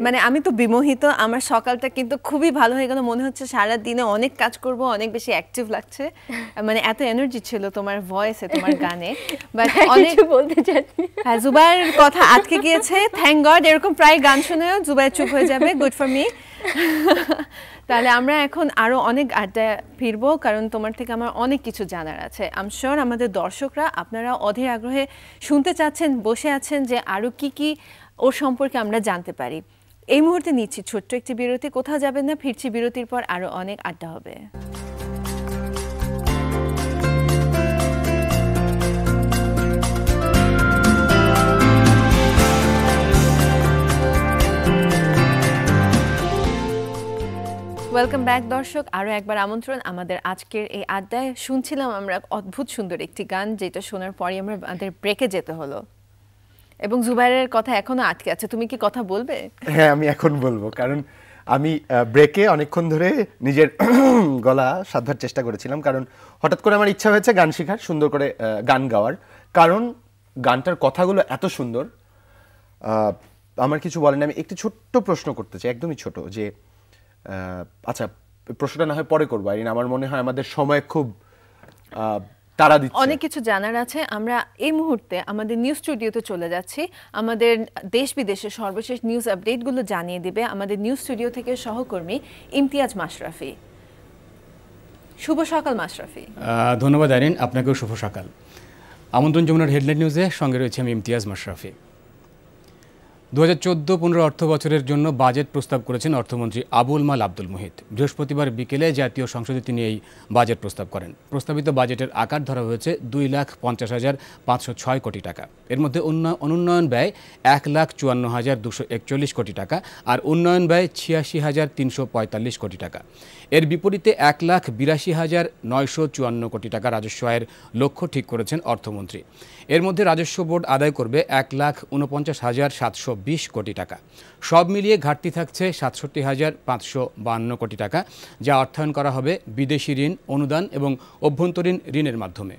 মানে আমি তো বিমোহিত। আমার সকালটা কিন্তু খুবই ভালো হয়ে গেল, মনে হচ্ছে সারা দিনে অনেক কাজ করব, অনেক বেশি অ্যাক্টিভ লাগছে, মানে এত এনার্জি ছিল তোমার ভয়েসে, তোমার গানে। বাট অনেক বলতে চাচ্ছি, হ্যাঁ, জুবাইয়ের কথা আটকে গিয়েছে, থ্যাংক গড। এরকম প্রায় গান শুনেও জুবাই চুপ হয়ে যাবে, গুড ফর মি। তাহলে আমরা এখন আরো অনেক আড্ডা ফিরবো, কারণ তোমার থেকে আমার অনেক কিছু জানার আছে। আই এম শিওর আমাদের দর্শকরা, আপনারা অধীর আগ্রহে শুনতে চাচ্ছেন, বসে আছেন যে আরো কি কি ওর সম্পর্কে আমরা জানতে পারি। এই মুহূর্তে নিচ্ছি ছোট্ট একটি বিরতি, কোথাও যাবেন না, ফিরছি বিরতির পর, আরো অনেক আড্ডা হবে। ওয়েলকাম ব্যাক দর্শক, আরও একবার আমন্ত্রণ আমাদের আজকের এই আড্ডায়। শুনছিলাম আমরা অদ্ভুত সুন্দর একটি গান, যেটা শোনার পরই আমাদের ব্রেকে যেতে হলো, এবং জুবাইরের কথা এখনো আটকে আছে। তুমি কি কথা বলবে? হ্যাঁ, আমি এখন বলবো, কারণ আমি ব্রেকে অনেকক্ষণ ধরে নিজের গলা সাধ্যার চেষ্টা করেছিলাম, কারণ হঠাৎ করে আমার ইচ্ছা হয়েছে গান শেখার, সুন্দর করে গান গাওয়ার, কারণ গানটার কথাগুলো এত সুন্দর। আমার কিছু বলেন, আমি একটি ছোট্ট প্রশ্ন করতে চাই, একদমই ছোট, যে আচ্ছা প্রশ্নটা না হয় পরে করবো, আমার মনে হয় আমাদের সময় খুব তাড়া দিচ্ছে, অনেক কিছু জানার আছে। আমরা এই মুহূর্তে আমাদের নিউজ স্টুডিওতে চলে যাচ্ছি, আমাদের দেশ বিদেশের সর্বশেষ নিউজ আপডেটগুলো জানিয়ে দিবে আমাদের নিউজ স্টুডিও থেকে সহকর্মী ইমতিয়াজ মাশরাফি। শুভ সকাল মাশরাফি। ধন্যবাদ আইরিন, আপনাকেও শুভ সকাল। আমন্ত্রণ যমুনার হেডলাইন নিউজে সঙ্গে রয়েছে আমি ইমতিয়াজ মাশরাফি। 2014-15 অর্থ বছরের জন্য বাজেট প্রস্তাব করেছেন অর্থমন্ত্রী আবুল মাল আব্দুল মুহিত। বৃহস্পতিবার বিকেলে জাতীয় সংসদে তিনি এই বাজেট প্রস্তাব করেন। প্রস্তাবিত বাজেটের আকার ধরা হয়েছে 2,50,506 কোটি টাকা। এর মধ্যে অনুন্নয়ন ব্যয় 1,54,241 কোটি টাকা আর উন্নয়ন ব্যয় 86,345 কোটি টাকা। এর বিপরীতে 1,82,954 কোটি টাকা রাজস্ব আয়ের লক্ষ্য ঠিক করেছেন অর্থমন্ত্রী। এর মধ্যে রাজস্ব বোর্ড আদায় করবে 1,49,720 কোটি টাকা। সব মিলিয়ে ঘাটতি থাকছে 67,552 কোটি টাকা, যা অর্থায়ন করা হবে বিদেশি ঋণ, অনুদান এবং অভ্যন্তরীণ ঋণের মাধ্যমে।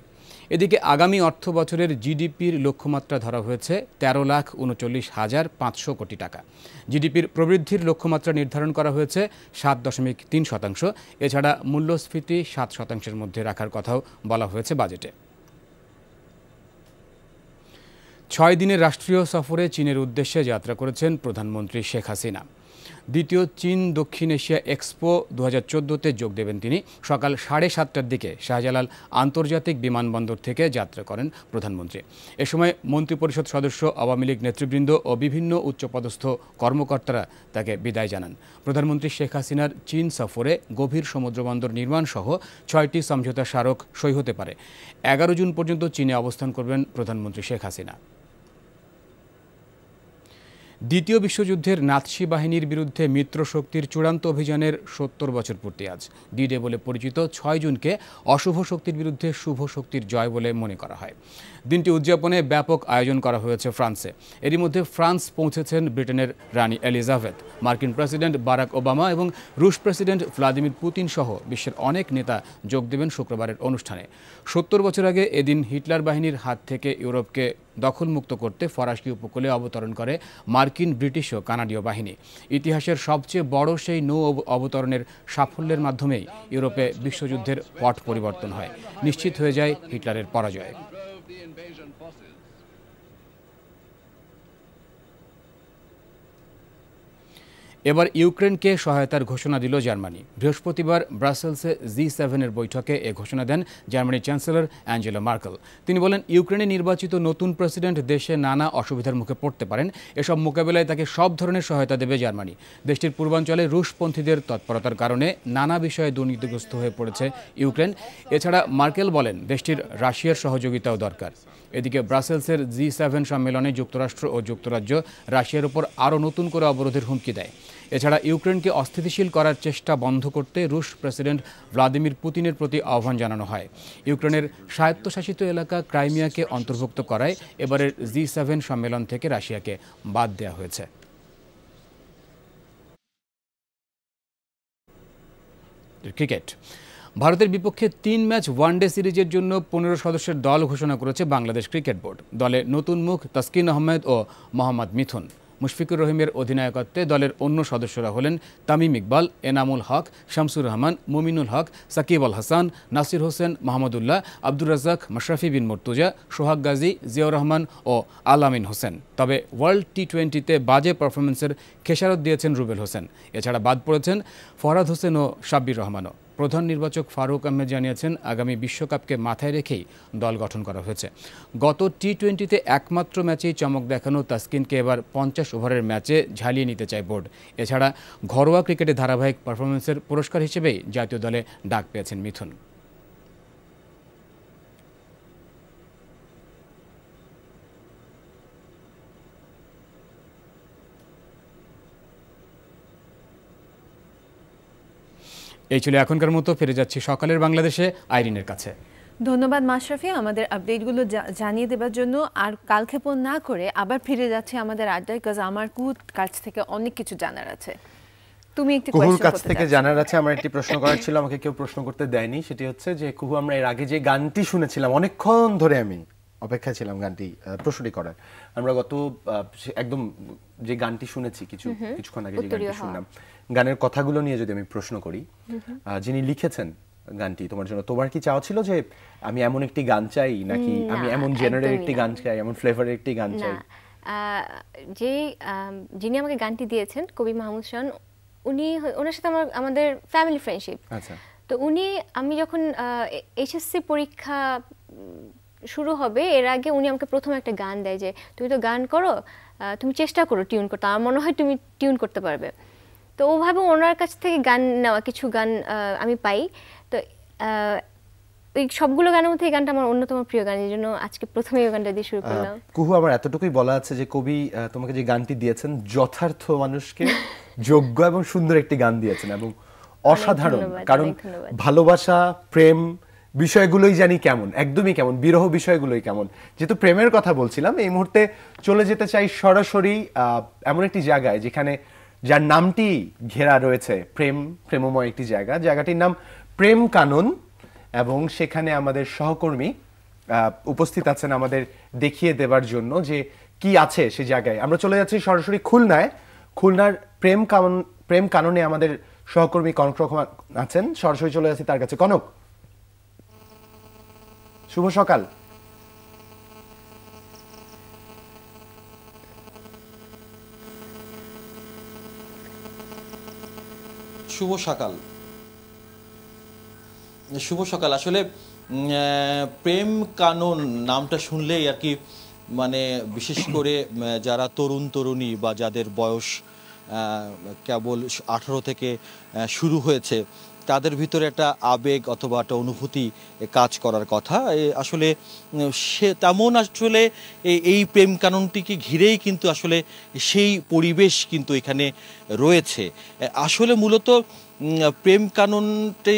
এদিকে আগামী অর্থ বছরের জিডিপির লক্ষ্যমাত্রা ধরা হয়েছে 13,39,500 কোটি টাকা। জিডিপির প্রবৃদ্ধির লক্ষ্যমাত্রা নির্ধারণ করা হয়েছে 7.3%। এছাড়া মূল্যস্ফীতি 7% মধ্যে রাখার কথাও বলা হয়েছে বাজেটে। 6 দিনের রাষ্ট্রীয় সফরে চীনের উদ্দেশ্যে যাত্রা করেছেন প্রধানমন্ত্রী শেখ হাসিনা। দ্বিতীয় চীন দক্ষিণ এশিয়া এক্সপো 2014-তে যোগ দেবেন তিনি। সকাল 7:30টার দিকে শাহজালাল আন্তর্জাতিক বিমানবন্দর থেকে যাত্রা করেন প্রধানমন্ত্রী। এ সময় মন্ত্রিপরিষদ সদস্য, আওয়ামী লীগ নেতৃবৃন্দ ও বিভিন্ন উচ্চপদস্থ কর্মকর্তারা তাকে বিদায় জানান। প্রধানমন্ত্রী শেখ হাসিনার চীন সফরে গভীর সমুদ্রবন্দর নির্মাণ সহ 6টি সমঝোতা স্মারক সই হতে পারে। 11 জুন পর্যন্ত চীনে অবস্থান করবেন প্রধানমন্ত্রী শেখ হাসিনা। দ্বিতীয় বিশ্বযুদ্ধের নাৎসি বাহিনীর বিরুদ্ধে মিত্রশক্তির চূড়ান্ত অভিযানের 70 বছর পূর্তি আজ। ডি-ডে বলে পরিচিত 6 জুনকে অশুভ শক্তির বিরুদ্ধে শুভ শক্তির জয় বলে মনে করা হয়। দিনটি উদযাপনে ব্যাপক আয়োজন করা হয়েছে ফ্রান্সে। এরই মধ্যে ফ্রান্স পৌঁছেছেন ব্রিটেনের রানী এলিজাবেথ, মার্কিন প্রেসিডেন্ট বারাক ওবামা এবং রুশ প্রেসিডেন্ট ভ্লাদিমির পুতিন সহ বিশ্বের অনেক নেতা যোগ দেবেন শুক্রবারের অনুষ্ঠানে। 70 বছর আগে এদিন হিটলার বাহিনীর হাত থেকে ইউরোপকে দখলমুক্ত করতে ফরাসি উপকূলে অবতরণ করে মার্কিন, ব্রিটিশ ও কানাডীয় বাহিনী। ইতিহাসের সবচেয়ে বড় সেই নৌ অবতরণের সাফল্যের মাধ্যমেই ইউরোপে বিশ্বযুদ্ধের পট পরিবর্তন হয়, নিশ্চিত হয়ে যায় হিটলারের পরাজয়। এবার ইউক্রেনকে সহায়তার ঘোষণা দিল জার্মানি। বৃহস্পতিবার ব্রাসেলসে G7-এর বৈঠকে এ ঘোষণা দেন জার্মানির চ্যান্সেলর অ্যাঞ্জেলা মার্কেল। তিনি বলেন, ইউক্রেনে নির্বাচিত নতুন প্রেসিডেন্ট দেশে নানা অসুবিধার মুখে পড়তে পারেন। এসব মোকাবেলায় তাকে সব ধরনের সহায়তা দেবে জার্মানি। দেশটির পূর্বাঞ্চলে রুশপন্থীদের তৎপরতার কারণে নানা বিষয়ে দুর্নীতিগ্রস্ত হয়ে পড়েছে ইউক্রেন। এছাড়া মার্কেল বলেন, দেশটির রাশিয়ার সহযোগিতাও দরকার। এদিকে ব্রাসেলসের G7 সম্মেলনে যুক্তরাষ্ট্র ও যুক্তরাজ্য রাশিয়ার উপর আরও নতুন করে অবরোধের হুমকি দেয়। এছাড়া ইউক্রেনকে অস্থিতিশীল করার চেষ্টা বন্ধ করতে রুশ প্রেসিডেন্ট ভ্লাদিমির পুতিনের প্রতি আহ্বান জানানো হয়। ইউক্রেনের স্বায়ত্তশাসিত এলাকা ক্রাইমিয়াকে অন্তর্ভুক্ত করায় এবারের G7 সম্মেলন থেকে রাশিয়াকে বাদ দেওয়া হয়েছে। ক্রিকেট। ভারতের বিপক্ষে 3 ম্যাচ ওয়ানডে সিরিজের জন্য 15 সদস্যের দল ঘোষণা করেছে বাংলাদেশ ক্রিকেট বোর্ড। দলে নতুন মুখ তাসকিন আহমেদ ও মোহাম্মদ মিথুন। মুশফিকুর রহিমের অধিনায়কত্বে দলের অন্য সদস্যরা হলেন তামিম ইকবাল, এনামুল হক, শামসুর রহমান, মুমিনুল হক, সাকিব আল হাসান, নাসির হোসেন মাহমুদুল্লাহ, আব্দুর রাজ্জাক, মাশরাফি বিন মুর্তুজা, সোহাগ গাজী, জিয়াউর রহমান ও আলামিন হোসেন। তবে ওয়ার্ল্ড টি20তে বাজে পারফরমেন্সের খেসারত দিয়েছেন রুবেল হোসেন। এছাড়া বাদ পড়েছেন ফরহাদ হোসেন ও সাব্বির রহমানও। প্রধান নির্বাচক ফারুক আহমেদ জানিয়েছেন, আগামী বিশ্বকাপকে মাথায় রেখেই দল গঠন করা হয়েছে। গত টি20তে একমাত্র ম্যাচেই চমক দেখানো তাসকিনকে এবার 50 ওভারের ম্যাচে ঝালিয়ে নিতে চায় বোর্ড। এছাড়া ঘরোয়া ক্রিকেটে ধারাবাহিক পারফরমেন্সের পুরস্কার হিসেবেই জাতীয় দলে ডাক পেয়েছেন মিথুন। এই ছিল এখনকার মতো। ফিরে যাচ্ছি সকালের বাংলাদেশে আইরিনের কাছে। ধন্যবাদ মাশরাফি আমাদের আপডেটগুলো জানিয়ে দেওয়ার জন্য। আর কালক্ষেপণ না করে আবার ফিরে যাচ্ছে আমাদের আড্ডায়, বিকজ আমার কুহুর কাছ থেকে অনেক কিছু জানার আছে। তুমি একটু কুহুর কাছ থেকে জানার আছে। আমার একটি প্রশ্ন করার ছিল, আমাকে কেউ প্রশ্ন করতে দেয়নি। সেটি হচ্ছে যে কুহু, আমরা এর আগে যে গানটি শুনেছিলাম, অনেকক্ষণ ধরে আমি অপেক্ষা ছিলাম গানটি প্রশ্নটি করার। আমরা গত একদম যে গানটি শুনেছি কিছুক্ষণ আগে যে গানটি শুনলাম, গানের কথাগুলো নিয়ে যদি আমি প্রশ্ন করি, যিনি লিখেছেন গানটি তোমার জন্য, তোমার কি চাওয়া ছিল যে আমি এমন একটি গান চাই, নাকি আমি এমন জেনারের একটি গান চাই, এমন ফ্লেভারের একটি গান চাই? যিনি আমাকে গানটি দিয়েছেন কবি মাহমুদ শান, ওনার সাথে আমাদের ফ্যামিলি ফ্রেন্ডশিপ। আচ্ছা। তো আমি যখন এইচএসসি পরীক্ষা শুরু হবে এর আগে উনি আমাকে প্রথম একটা গান দেয় যে তুমি তো গান করো, তুমি চেষ্টা করো টিউন করতে, আমার মনে হয় তুমি টিউন করতে পারবে। তো ওভাবে ওনার কাছ থেকে গান নেওয়া কিছু গান আমি পাই। তো ওই সবগুলো গানের মধ্যে এই গানটা আমার অন্যতম প্রিয় গান, এই জন্য আজকে প্রথমেই ওই গানটা দিয়ে শুরু করলাম। কুহু, আমার এতটুকুই বলা আছে যে কবি তোমাকে যে গানটি দিয়েছেন, যথার্থ মানুষকে যোগ্য এবং সুন্দর একটি গান দিয়েছেন, এবং অসাধারণ। কারণ ভালোবাসা, প্রেম বিষয়গুলোই জানি কেমন, একদমই কেমন, বিরহ বিষয়গুলোই কেমন। যেহেতু প্রেমের কথা বলছিলাম, এই মুহূর্তে চলে যেতে চাই সরাসরি এমন একটি জায়গায় যেখানে যার নামটি ঘেরা রয়েছে প্রেমময় একটি জায়গা। জায়গাটির নাম প্রেম কানন, এবং সেখানে আমাদের সহকর্মী উপস্থিত আছেন আমাদের দেখিয়ে দেবার জন্য যে কি আছে সে জায়গায়। আমরা চলে যাচ্ছি সরাসরি খুলনায়। খুলনার প্রেম কাননে আমাদের সহকর্মী কনক রহমান আছেন, সরাসরি চলে যাচ্ছি তার কাছে। কনক, শুভ সকাল। শুভ সকাল। শুভ সকাল। আসলে প্রেম কানন নামটা শুনলেই আর কি, মানে বিশেষ করে যারা তরুণ তরুণী বা যাদের বয়স কেবল 18 থেকে শুরু হয়েছে, তাদের ভিতরে একটা আবেগ অথবা একটা অনুভূতি কাজ করার কথা। আসলে সে তেমন আসলে এই প্রেম কাননটিকে ঘিরেই কিন্তু আসলে সেই পরিবেশ কিন্তু এখানে রয়েছে। আসলে মূলত প্রেম কাননটি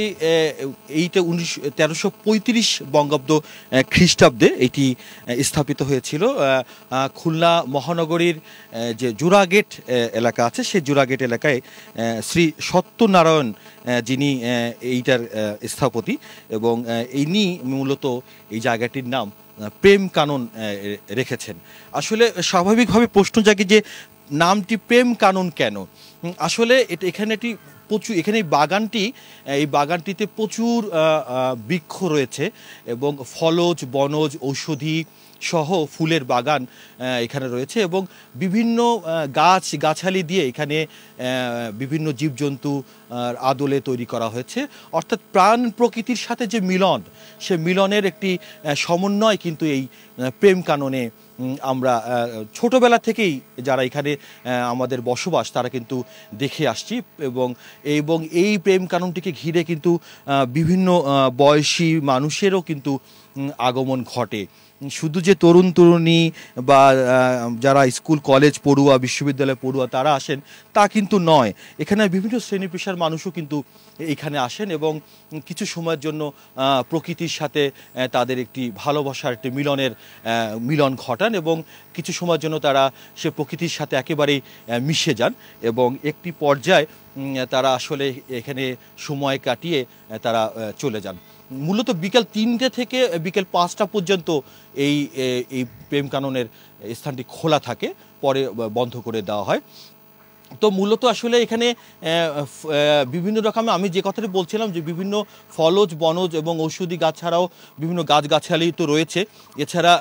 এইটা 1335 বঙ্গাব্দ খ্রিস্টাব্দে এটি স্থাপিত হয়েছিল। খুলনা মহানগরীর যে জোড়াগেট এলাকা আছে, সেই জোড়াগেট এলাকায় শ্রী সত্যনারায়ণ যিনি এইটার স্থপতি, এবং ইনি মূলত এই জায়গাটির নাম প্রেম কানন রেখেছেন। আসলে স্বাভাবিকভাবে প্রশ্ন জাগে যে নামটি প্রেম কানন কেন। আসলে এখানে এখানে এই বাগানটিতে প্রচুর বৃক্ষ রয়েছে, এবং ফলজ, বনজ, ঔষধি সহ ফুলের বাগান এখানে রয়েছে, এবং বিভিন্ন গাছালি দিয়ে এখানে বিভিন্ন জীবজন্তু আদলে তৈরি করা হয়েছে। অর্থাৎ প্রাণ প্রকৃতির সাথে যে মিলন, সে মিলনের একটি সমন্বয় কিন্তু এই প্রেম কাননে আমরা ছোটবেলা থেকেই যারা এখানে আমাদের বসবাস তারা কিন্তু দেখে আসছি, এবং এই প্রেম কাননটিকে ঘিরে কিন্তু বিভিন্ন বয়সী মানুষেরও কিন্তু আগমন ঘটে। শুধু যে তরুণ তরুণী বা যারা স্কুল কলেজ পড়ুয়া বিশ্ববিদ্যালয় পড়ুয়া তারা আসেন তা কিন্তু নয়, এখানে বিভিন্ন শ্রেণী পেশার মানুষও কিন্তু এখানে আসেন এবং কিছু সময়ের জন্য প্রকৃতির সাথে তাদের একটি ভালোবাসার একটি মিলন ঘটান এবং কিছু সময়ের জন্য তারা সে প্রকৃতির সাথে একেবারেই মিশে যান এবং একটি পর্যায়ে তারা আসলে এখানে সময় কাটিয়ে তারা চলে যান। মূলত বিকেল 3টে থেকে বিকেল 5টা পর্যন্ত এই প্রেম কাননের স্থানটি খোলা থাকে, পরে বন্ধ করে দেওয়া হয়। তো মূলত আসলে এখানে বিভিন্ন রকম, আমি যে কথাটি বলছিলাম যে বিভিন্ন ফলজ বনজ এবং ঔষধি গাছ ছাড়াও বিভিন্ন গাছগাছালি তো রয়েছে। এছাড়া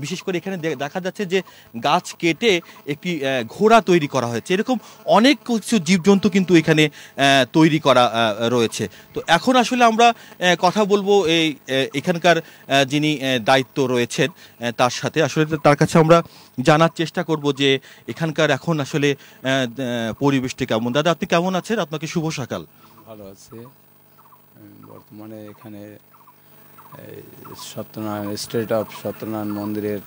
বিশেষ করে এখানে দেখা যাচ্ছে যে গাছ কেটে একটি ঘোড়া তৈরি করা হয়েছে, এরকম অনেক কিছু জীবজন্তু কিন্তু এখানে তৈরি করা রয়েছে। তো এখন আসলে আমরা কথা বলবো এখানকার যিনি দায়িত্ব রয়েছেন তার সাথে, আসলে তার কাছে আমরা জানার চেষ্টা করব যে এখানকার এখন আসলে পরিবেশটি কেমন। দাদা, আপনি কেমন আছেন? আপনাকে শুভ সকাল। ভালো আছে। বর্তমানে এখানে সত্যনারায়ণ স্টেট অফ সত্যনারায়ণ মন্দিরের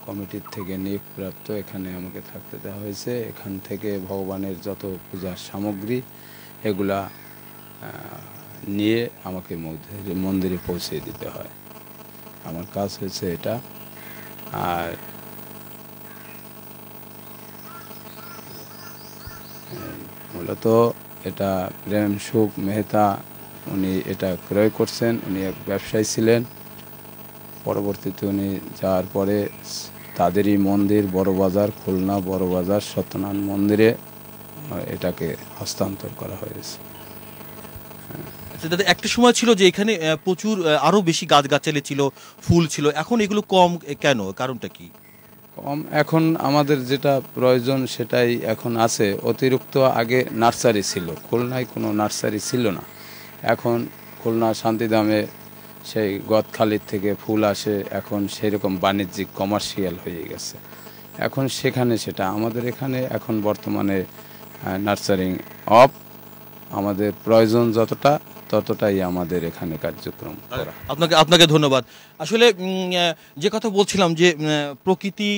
কমিটির থেকে নিয়োগপ্রাপ্ত, এখানে আমাকে থাকতে দেওয়া হয়েছে। এখান থেকে ভগবানের যত পূজার সামগ্রী এগুলা নিয়ে আমাকে মন্দিরে পৌঁছে দিতে হয়। আমার কাজ হয়েছে এটা। আর মূলত এটা প্রেম সুখ মেহতা উনি এটা ক্রয় করছেন। উনি এক ব্যবসায়ী ছিলেন। পরবর্তীতে উনি যাওয়ার পরে তাদেরই মন্দির বড়বাজার, খুলনা বড়বাজার সত্যনারায়ণ মন্দিরে এটাকে হস্তান্তর করা হয়েছে। দাদা, একটা সময় ছিল যে এখানে প্রচুর আরো বেশি গাছগাছালি ছিল, ফুল ছিল, এখন এগুলো কম কেন? কারণটা কি? কম এখন আমাদের যেটা প্রয়োজন সেটাই এখন আছে। অতিরিক্ত আগে নার্সারি ছিল, খুলনায় কোনো নার্সারি ছিল না। এখন খুলনা শান্তিধামে সেই গদখালির থেকে ফুল আসে, এখন সেরকম বাণিজ্যিক কমার্শিয়াল হয়ে গেছে। এখন সেখানে সেটা আমাদের এখানে এখন বর্তমানে নার্সারিং অফ, আমাদের প্রয়োজন যতটা ততটাই আমাদের এখানে কার্যক্রম করা। আপনাকে ধন্যবাদ। আসলে যে কথা বলছিলাম যে প্রকৃতি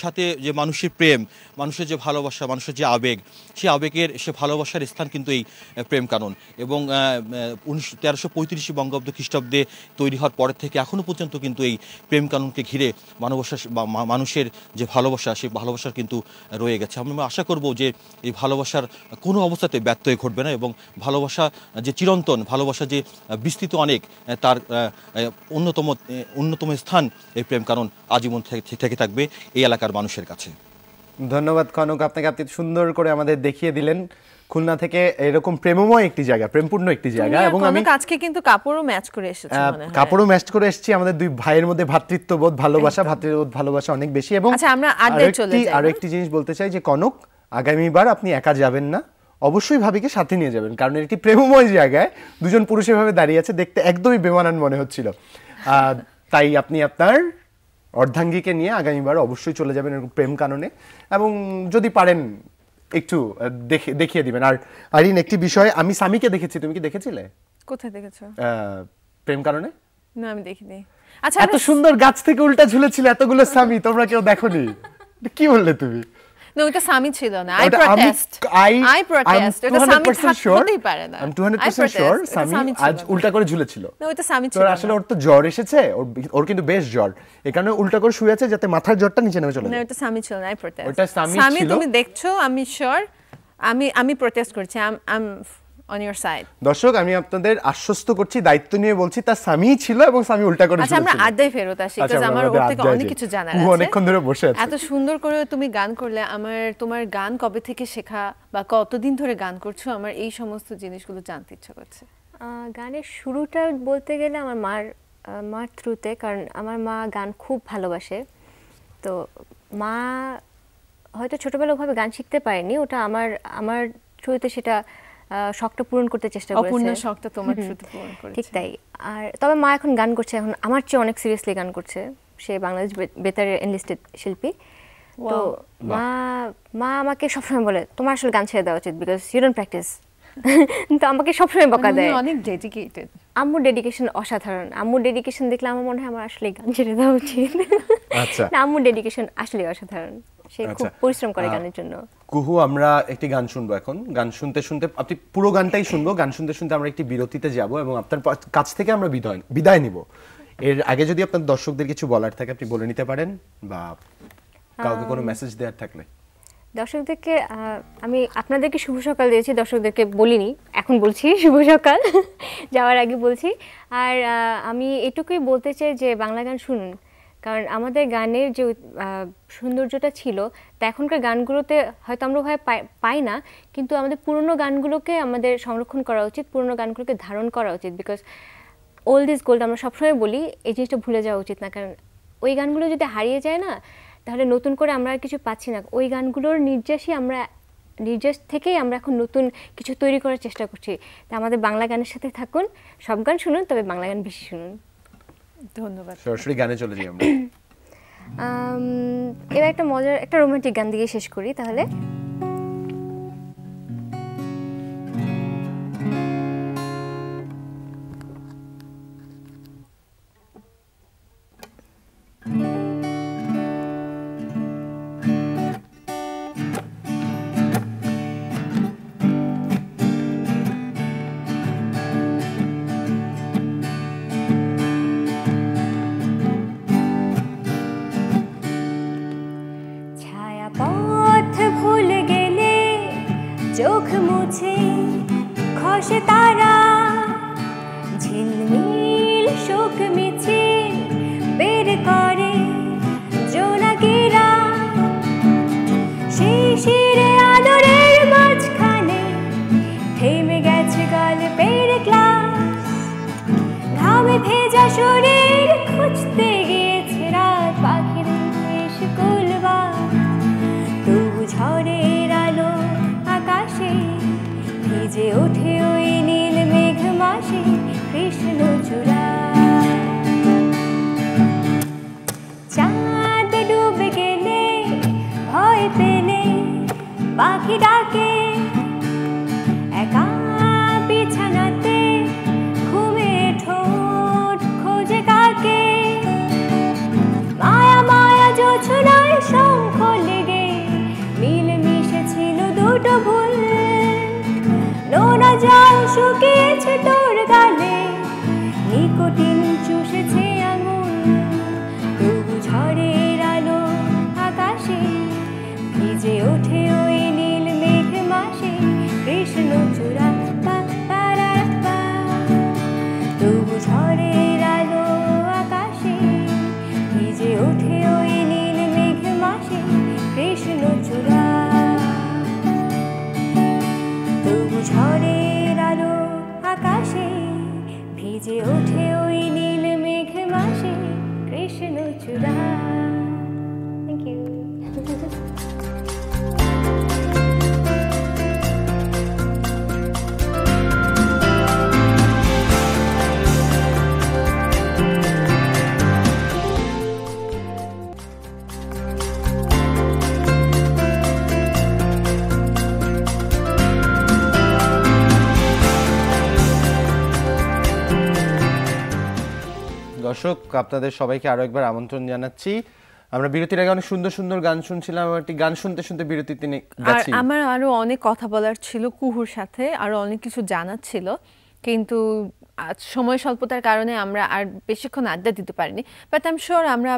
সাথে যে মানুষের প্রেম, মানুষের যে ভালোবাসা, মানুষের যে আবেগ, সেই আবেগের সে ভালোবাসার স্থান কিন্তু এই প্রেম কানন। এবং 1335 বঙ্গাব্দ খ্রিস্টাব্দে তৈরি হওয়ার পরের থেকে এখনও পর্যন্ত কিন্তু এই প্রেম কাননকে ঘিরে মানুষের যে ভালোবাসা, সেই ভালোবাসার কিন্তু রয়ে গেছে। আমরা আশা করব যে এই ভালোবাসার কোনো অবস্থাতে ব্যত্যয় ঘটবে না এবং ভালোবাসা যে চিরন্তন, ভালোবাসা যে বিস্তৃত অনেক, তার অন্যতম স্থান এই প্রেম কানন আজীবন থেকে থাকবে এই এলাকার মানুষের কাছে। ধন্যবাদ কনক, আপনাকে আপনি সুন্দর করে আমাদের দেখিয়ে দিলেন খুলনা থেকে এরকম প্রেমময় একটি জায়গা, প্রেমপূর্ণ একটি জায়গা। এবং আমি আজকে কিন্তু কাপড়ও ম্যাচ করে এসেছি, কাপড়ও ম্যাচ করে এসেছি। আমাদের দুই ভাইয়ের মধ্যে ভ্রাতৃত্ববোধ, ভাতৃত্ববোধ, ভালোবাসা অনেক বেশি। এবং আচ্ছা, আমরা আড্ডায় চলে যাই। আরো একটি জিনিস বলতে চাই যে কনক, আগামীবার আপনি একা যাবেন না, অবশ্যই ভাবিকে সাথে নিয়ে যাবেন, কারণ একটি প্রেমময় জায়গায় দুজন পুরুষ এভাবে দাঁড়িয়ে আছে, দেখতে একদমই বেমানান মনে হচ্ছিল। তাই আপনি আপনার অর্ধাঙ্গীকে নিয়ে আগামীবার অবশ্যই চলে যাবেন এরকম প্রেম কাননে, এবং যদি পারেন একটু দেখিয়ে দিবেন। আর আরিন, একটি বিষয়, আমি সামিকে দেখেছি, তুমি কি দেখেছিলে? কোথায় দেখেছো? প্রেম কাননে? না, আমি দেখিনি। আচ্ছা, এত সুন্দর গাছ থেকে উল্টা ঝুলেছিল এতগুলো সামি, তোমরা কেউ দেখোনি? কি বললে তুমি? না, ওটা সামি ছিল না। I protest. এটা সামি থাকতেই পারে না। আমি 200% শিওর সামি আজ উল্টা করে ঝুলেছিল। না, ওটা সামি ছিল না। আসলে ওর তো জ্বর এসেছে, ওর কিন্তু বেশ জ্বর, এই কারণে উল্টা করে শুয়ে আছে যাতে মাথার জ্বরটা নিচে নেমে চলে যায়। না, ওটা সামি ছিল না। I protest. ওটা সামি ছিল। তুমি দেখছো, আমি শিওর। আমি প্রটেস্ট করছি। I on your side. দর্শক, আমি আপনাদের আশ্বস্ত করছি, দায়িত্ব নিয়ে বলছি, তার স্বামী ছিল এবং স্বামী উল্টা করে ঝুলছিল। আচ্ছা, আমরা আড্ডায় ফেরত আসি, কারণ আমার ওর থেকে অনেক কিছু জানার আছে। অনেকক্ষণ ধরে বসে আছে। এত সুন্দর করে তুমি গান করলে, তোমার গান কবে থেকে শেখা বা কতদিন ধরে গান করছো, আমার এই সমস্ত জিনিসগুলো জানতে ইচ্ছা করছে। গানের শুরুটা বলতে গেলে আমার মার থ্রুতে, কারণ আমার মা গান খুব ভালোবাসে। তো মা হয়তো ছোটবেলা ওভাবে গান শিখতে পারেনি, ওটা আমার থ্রুতে সেটা শখটা পূরণ করতে চেষ্টা করেছে। অপূর্ণ শখটা তোমার থ্রুতে পূরণ করেছে। ঠিক তাই। আর তবে মা এখন গান করছে, এখন আমার চেয়ে অনেক সিরিয়াসলি গান করছে। সে বাংলাদেশ বেতারের এনলিস্টেড শিল্পী। তো মা আমাকে সবসময় বলে, তোমার আসলে গান ছেড়ে দেওয়া উচিত, বিকজ ইউ ডোন্ট প্র্যাকটিস। তো আমাকে সবসময় বকা দেয়। অনেক ডেডিকেটেড। আম্মুর ডেডিকেশন অসাধারণ। আম্মুর ডেডিকেশন দেখলে আমার মনে হয় আমার আসলে গান ছেড়ে দেওয়া উচিত। আচ্ছা, না, আম্মুর ডেডিকেশন আসলে অসাধারণ। সে খুব পরিশ্রম করে গানের জন্য। কুহু, আমরা একটি গান শুনবো এখন। গান শুনতে শুনতে, আপনি পুরো গানটাই শুনবো, গান শুনতে শুনতে আমরা একটি বিরতিতে যাব এবং আপনার কাছ থেকে আমরা বিদায় নিব। এর আগে যদি আপনার দর্শকদের কিছু বলার থাকে আপনি বলে নিতে পারেন, বা কাউকে কোনো মেসেজ দেওয়ার থাকলে। দর্শকদেরকে আমি আপনাদেরকে শুভ সকাল দিয়েছি, দর্শকদেরকে বলিনি, এখন বলছি শুভ সকাল, যাওয়ার আগে বলছি। আর আমি এটুকুই বলতে চাই যে বাংলা গান শুনুন, কারণ আমাদের গানের যে সৌন্দর্যটা ছিল তা এখনকার গানগুলোতে হয়তো আমরা পাই না, কিন্তু আমাদের পুরনো গানগুলোকে আমাদের সংরক্ষণ করা উচিত, পুরনো গানগুলোকে ধারণ করা উচিত। বিকজ ওল্ড ইজ গোল্ড আমরা সবসময় বলি, এই জিনিসটা ভুলে যাওয়া উচিত না। কারণ ওই গানগুলো যদি হারিয়ে যায় না, তাহলে নতুন করে আমরা আর কিছু পাচ্ছি না। ওই গানগুলোর নির্যাস থেকেই আমরা এখন নতুন কিছু তৈরি করার চেষ্টা করছি। তা আমাদের বাংলা গানের সাথে থাকুন, সব গান শুনুন, তবে বাংলা গান বেশি শুনুন। ধন্যবাদ। সরাসরি গানে চলে যাই আমরা। এবার একটা মজার একটা রোমান্টিক গান দিয়ে শেষ করি তাহলে। চোখ মুছে খসে তারা, ঝিলমিল শোক মিছিল বের করে জোনাকিরা, শিশিরে আদরের মাঝখানে থেমে গেছে গল্পের ক্লাস, ঘামে ভেজা শরীর খুঁজতে গিয়েছে রাত পাখির স্কুলবাস, তবু ঝড়ের আলো আকাশে ভিজে ওঠে ওই নীল মেঘ মাসে কৃষ্ণ চূড়া, চাঁদ ডুবে গেলে ভয় পেলে পাখি ডাকে, একা বিছানাতে ঘুমে ঠোঁট খোঁজে কাকে, মায়া মায়া জোছনায় শঙ্খ লেগে মিলে মিশেছিল দুটো ভুল, নোনা জল শুকিয়েছে তোর গালে, নিকোটিন চুষেছে আঙুল, তবু ঝড়ের আলো আকাশে ভিজে ওঠে ওই নীল মেঘ মাসে কৃষ্ণ চূড়া, তবু ঝড়ের আলো আকাশে ভিজে ওঠে ওই নীল মেঘ মাসে কৃষ্ণ চূড়া, তবু ঝড়ের আলো আকাশে ভিজে ওঠে ওই নীল মেঘ মাসে কৃষ্ণ চূড়া। Thank you. দর্শক, আপনাদের সবাইকে আরো একবার আমন্ত্রণ জানাচ্ছি। আমরা বিরতির আগে অনেক সুন্দর সুন্দর গান শুনছিলাম, একটি গান শুনতে শুনতে বিরতিতে গেছি। আমার আরো অনেক কথা বলার ছিল কুহুর সাথে, আরো অনেক কিছু জানার ছিল, কিন্তু আজ সময় স্বল্পতার কারণে আমরা আর বেশিক্ষণ আড্ডা দিতে পারিনি। বাট আই এম শিওর আমরা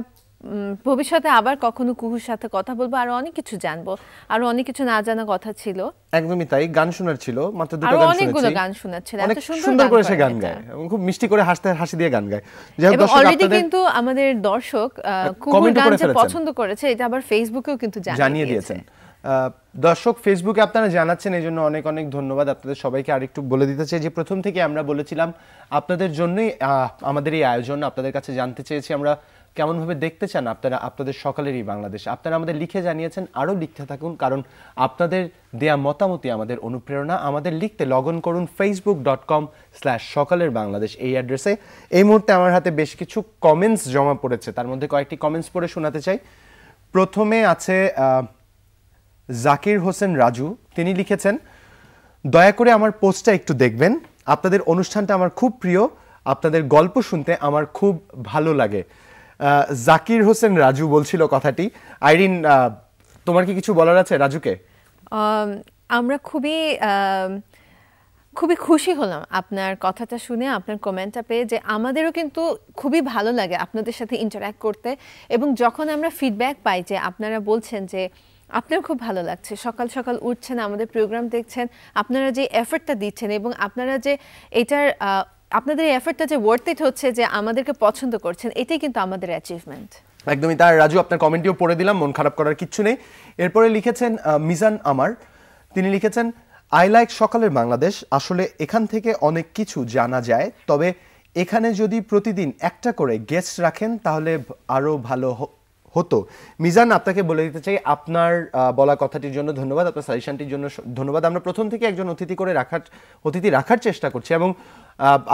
ভবিষ্যতে আবার কখনো কুহুর সাথে কথা বলবো, আরো অনেক কিছু জানবো, আরো অনেক কিছু না জানা কথা ছিল। একদমই তাই, গান শোনার ছিল, মাত্র দুটো আরো গান অনেকগুলো শুনেছি। গান শোনার ছিল, অনেক এত সুন্দর করে সে গান গায় এবং খুব মিষ্টি করে হাসি দিয়ে গান গায়। এবং অলরেডি কিন্তু আমাদের দর্শক কুহুর গান যে পছন্দ করেছে এটা আবার ফেসবুকেও কিন্তু জানিয়ে দিয়েছেন। দর্শক ফেসবুকে আপনারা জানাচ্ছেন, এই জন্য অনেক অনেক ধন্যবাদ আপনাদের সবাইকে। আরেকটু বলে দিতে চাই যে প্রথম থেকে আমরা বলেছিলাম আপনাদের জন্যই আমাদের এই আয়োজন, আপনাদের কাছে জানতে চেয়েছি আমরা কেমনভাবে দেখতে চান আপনারা আপনাদের সকালেরই বাংলাদেশ। আপনারা আমাদের লিখে জানিয়েছেন, আরও লিখতে থাকুন, কারণ আপনাদের দেয়া মতামতই আমাদের অনুপ্রেরণা। আমাদের লিখতে লগ ইন করুন facebook.com/সকালের বাংলাদেশ এই অ্যাড্রেসে। এই মুহূর্তে আমার হাতে বেশ কিছু কমেন্টস জমা পড়েছে, তার মধ্যে কয়েকটি কমেন্টস পড়ে শোনাতে চাই। প্রথমে আছে জাকির হোসেন রাজু, তিনি লিখেছেন, দয়া করে আমার পোস্টটা একটু দেখবেন। আপনাদের অনুষ্ঠানটা আমার খুব প্রিয়, আপনাদের গল্প শুনতে আমার খুব ভালো লাগে। জাকির হোসেন রাজু বলছিল কথাটি। আইরিন, তোমার কি কিছু বলার আছে রাজুকে? আমরা খুবই খুশি হলাম আপনার কথাটা শুনে, আপনার কমেন্টটা পেয়ে, যে আমাদেরও কিন্তু খুবই ভালো লাগে আপনাদের সাথে ইন্টারঅ্যাক্ট করতে। এবং যখন আমরা ফিডব্যাক পাই যে আপনারা বলছেন যে আপনার খুব ভালো লাগছে, সকাল সকাল উঠছেন, আমাদের প্রোগ্রাম দেখছেন, আপনারা যে এফর্টটা দিচ্ছেন এবং আপনারা যে এটার আপনাদের এই এফর্টটা যে ওয়ার্থ ইট হচ্ছে, যে আমাদেরকে পছন্দ করছেন, এটাই কিন্তু আমাদের অ্যাচিভমেন্ট। একদমই তার। রাজু, আপনার কমেন্টটিও পড়ে দিলাম, মন খারাপ করার কিচ্ছু নেই। এরপরে লিখেছেন মিজান আমার, তিনি লিখেছেন আই লাইক সকালের বাংলাদেশ। আসলে এখান থেকে অনেক কিছু জানা যায়, তবে এখানে যদি প্রতিদিন একটা করে গেস্ট রাখেন তাহলে আরও ভালো হতো। মিজান, আপনাকে বলে দিতে চাই আপনার বলা কথাটির জন্য ধন্যবাদ, আপনার সাজেশনটির জন্য ধন্যবাদ। আমরা প্রথম থেকে একজন অতিথি রাখার চেষ্টা করছি এবং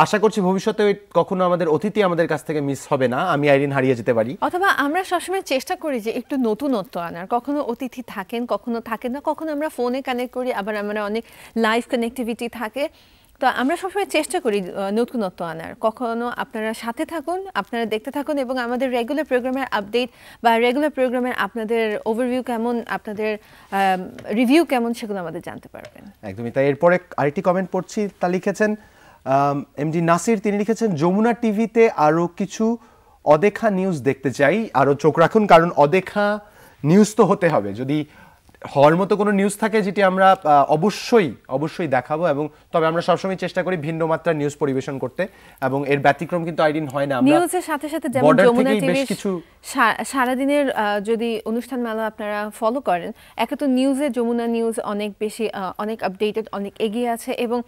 আশা করছি ভবিষ্যতে কখনো আমাদের অতিথি আমাদের কাছ থেকে মিস হবে না, আমি আইরিন হারিয়ে যেতে পারি। অথবা আমরা সবসময় চেষ্টা করি যে একটু নতুনত্ব আনার। কখনো অতিথি থাকেন, কখনো থাকেন না, কখনো আমরা ফোনে কানেক্ট করি, আবার আমরা অনেক লাইভ কানেক্টিভিটি থাকে। তো আমরা সবসময় চেষ্টা করি নতুনত্ব আনার। কখনো আপনারা সাথে থাকুন, আপনারা দেখতে থাকুন এবং আমাদের রেগুলার প্রোগ্রামের আপডেট বা রেগুলার প্রোগ্রামের আপনাদের ওভারভিউ কেমন, আপনাদের রিভিউ কেমন, সেগুলো আমাদের জানতে পারবেন। একদমই তাই। এরপরে আরেকটি কমেন্ট পড়ছি, তা লিখেছেন এমডি নাসির। তিনি লিখেছেন যমুনা টিভিতে আরও কিছু অদেখা নিউজ দেখতে চাই, আরও চোখ রাখুন, কারণ অদেখা নিউজ তো হতে হবে। যদি হওয়ার মতো কোনো নিউজ থাকে যেটি আমরা অবশ্যই দেখাবো, এবং তবে আমরা সবসময় চেষ্টা করি ভিন্ন মাত্রার নিউজ পরিবেশন করতে, এবং এর ব্যতিক্রম কিন্তু আইডিন হয় না। নিউজের সাথে সাথে যেমন যমুনা টিভি সারাদিনের যদি অনুষ্ঠান মালা আপনারা ফলো করেন, একে তো নিউজে যমুনা নিউজ অনেক বেশি অনেক আপডেটেড, অনেক এগিয়ে আছে, এবং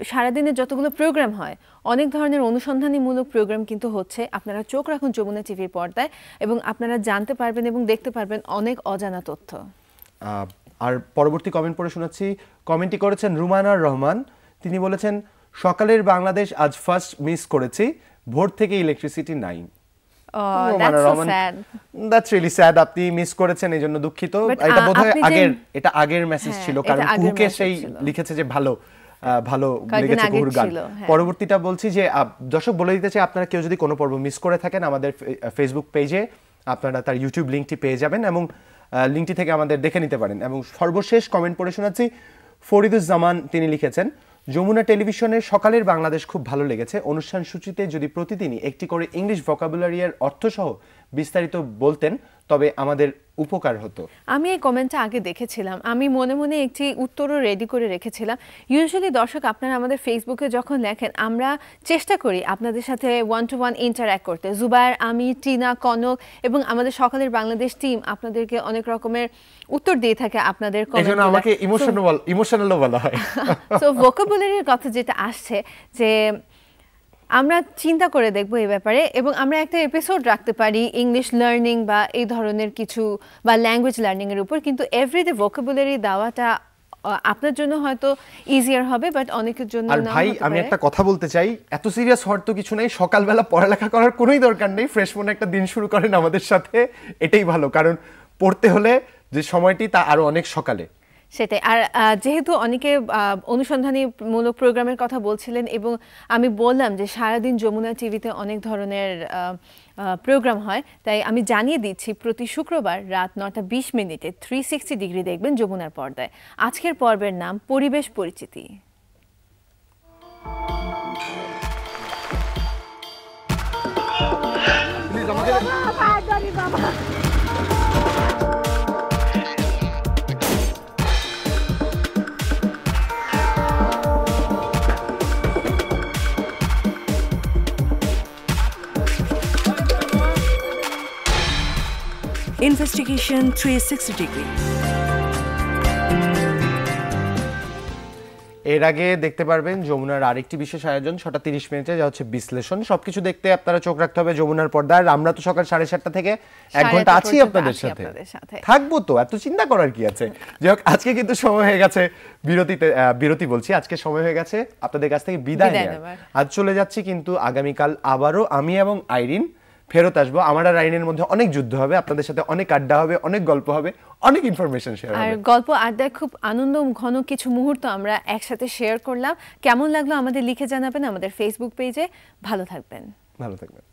সারাদিনের যতগুলো প্রোগ্রাম হয় অনেক ধরনের অনুসন্ধানীমূলক প্রোগ্রাম কিন্তু হচ্ছে। আপনারা চোখ রাখুন যমুনা টিভির পর্দায় এবং আপনারা জানতে পারবেন এবং দেখতে পারবেন অনেক অজানা তথ্য। আর পরবর্তী কমেন্ট পড়ে শোনাচ্ছি। কমেন্টটি করেছেন রুমানার রহমান। তিনি বলেছেন সকালের বাংলাদেশ আজ ফার্স্ট মিস করেছি, ভোর থেকে ইলেকট্রিসিটি নাই। That's really sad. আপনি মিস করেছেন, এই জন্য দুঃখিত। এটা বোধহয় আগের মেসেজ ছিল, কারণ কুহুকে সেই লিখেছে যে ভালো লেগেছে কুহুর গান। পরবর্তীটা বলছি যে দর্শক বলে দিতে চাই, আপনারা কেউ যদি কোনো পর্ব মিস করে থাকেন, আমাদের ফেসবুক পেজে আপনারা তার ইউটিউব লিঙ্কটি পেয়ে যাবেন এবং লিঙ্কটি থেকে আমাদের দেখে নিতে পারেন। এবং সর্বশেষ কমেন্ট পড়ে শোনাচ্ছি ফরিদুজ্জামান। তিনি লিখেছেন যমুনা টেলিভিশনের সকালের বাংলাদেশ খুব ভালো লেগেছে। অনুষ্ঠান সূচিতে যদি প্রতিদিনই একটি করে ইংলিশ ভোকাবুলারির অর্থসহ বিস্তারিত বলতেন তবে আমাদের উপকার হতো। আমি এই কমেন্টটা আগে দেখেছিলাম, আমি মনে মনে একটি উত্তরও রেডি করে রেখেছিলাম। ইউজুয়ালি দর্শক আপনারা আমাদের ফেসবুকে যখন লেখেন, আমরা চেষ্টা করি আপনাদের সাথে 1-to-1 ইন্টারঅ্যাক্ট করতে। জুবায়ের, আমি, টিনা, কনক এবং আমাদের সকালের বাংলাদেশ টিম আপনাদেরকে অনেক রকমের উত্তর দিয়ে থাকে আপনাদের কমেন্টে। এজন্য আমাকে ইমোশনালও বলা হয়। সো ভোকাবুলারির কথা যেটা আসছে, যে আমরা চিন্তা করে দেখবো এই ব্যাপারে, এবং আমরা একটা এপিসোড রাখতে পারি ইংলিশ লার্নিং বা এই ধরনের কিছু বা ল্যাঙ্গুয়েজ লার্নিং এর উপর, কিন্তু এভরিডে ভোকাবুলারি দেওয়াটা আপনার জন্য হয়তো ইজিয়ার হবে, বাট অনেকের জন্য না। ভাই, আমি একটা কথা বলতে চাই, এত সিরিয়াস হওয়ার তো কিছু নেই। সকালবেলা পড়ালেখা করার কোনোই দরকার নেই, ফ্রেশ মনে একটা দিন শুরু করেন আমাদের সাথে, এটাই ভালো। কারণ পড়তে হলে যে সময়টি তা আরো অনেক সকালে। সেটাই। আর যেহেতু অনেকে অনুসন্ধানীমূলক প্রোগ্রামের কথা বলছিলেন, এবং আমি বললাম যে সারাদিন যমুনা টিভিতে অনেক ধরনের প্রোগ্রাম হয়, তাই আমি জানিয়ে দিচ্ছি প্রতি শুক্রবার রাত 9:20 360 ডিগ্রি দেখবেন যমুনার পর্দায়। আজকের পর্বের নাম পরিবেশ পরিচিতি। Investigation 360 degree. এর আগে দেখতে পারবেন যমুনার আরেকটি বিশেষ আয়োজন 6:30 যা হচ্ছে বিশ্লেষণ। সবকিছু দেখতে আপনারা চোখ রাখতে হবে যমুনার পর্দায়। আমরা তো সকাল 7:30 থেকে 1 ঘন্টা আছি আপনাদের সাথে, থাকবো তো, এত চিন্তা করার কি আছে। যাই হোক, আজকে কিন্তু সময় হয়ে গেছে বিরতি বলছি, আজকে সময় হয়ে গেছে আপনাদের কাছ থেকে বিদায় নেওয়ার। আজ চলে যাচ্ছি, কিন্তু আগামীকাল আবারও আমি এবং আইরিন ফেরত আসবো। আমার আর রাইনের মধ্যে অনেক যুদ্ধ হবে, আপনাদের সাথে অনেক আড্ডা হবে, অনেক গল্প হবে, অনেক ইনফরমেশন শেয়ার আর হবে। গল্প আড্ডায় খুব আনন্দ ঘন কিছু মুহূর্ত আমরা একসাথে শেয়ার করলাম। কেমন লাগলো আমাদের লিখে জানাবেন আমাদের ফেসবুক পেজে। ভালো থাকবেন। ভালো থাকবেন।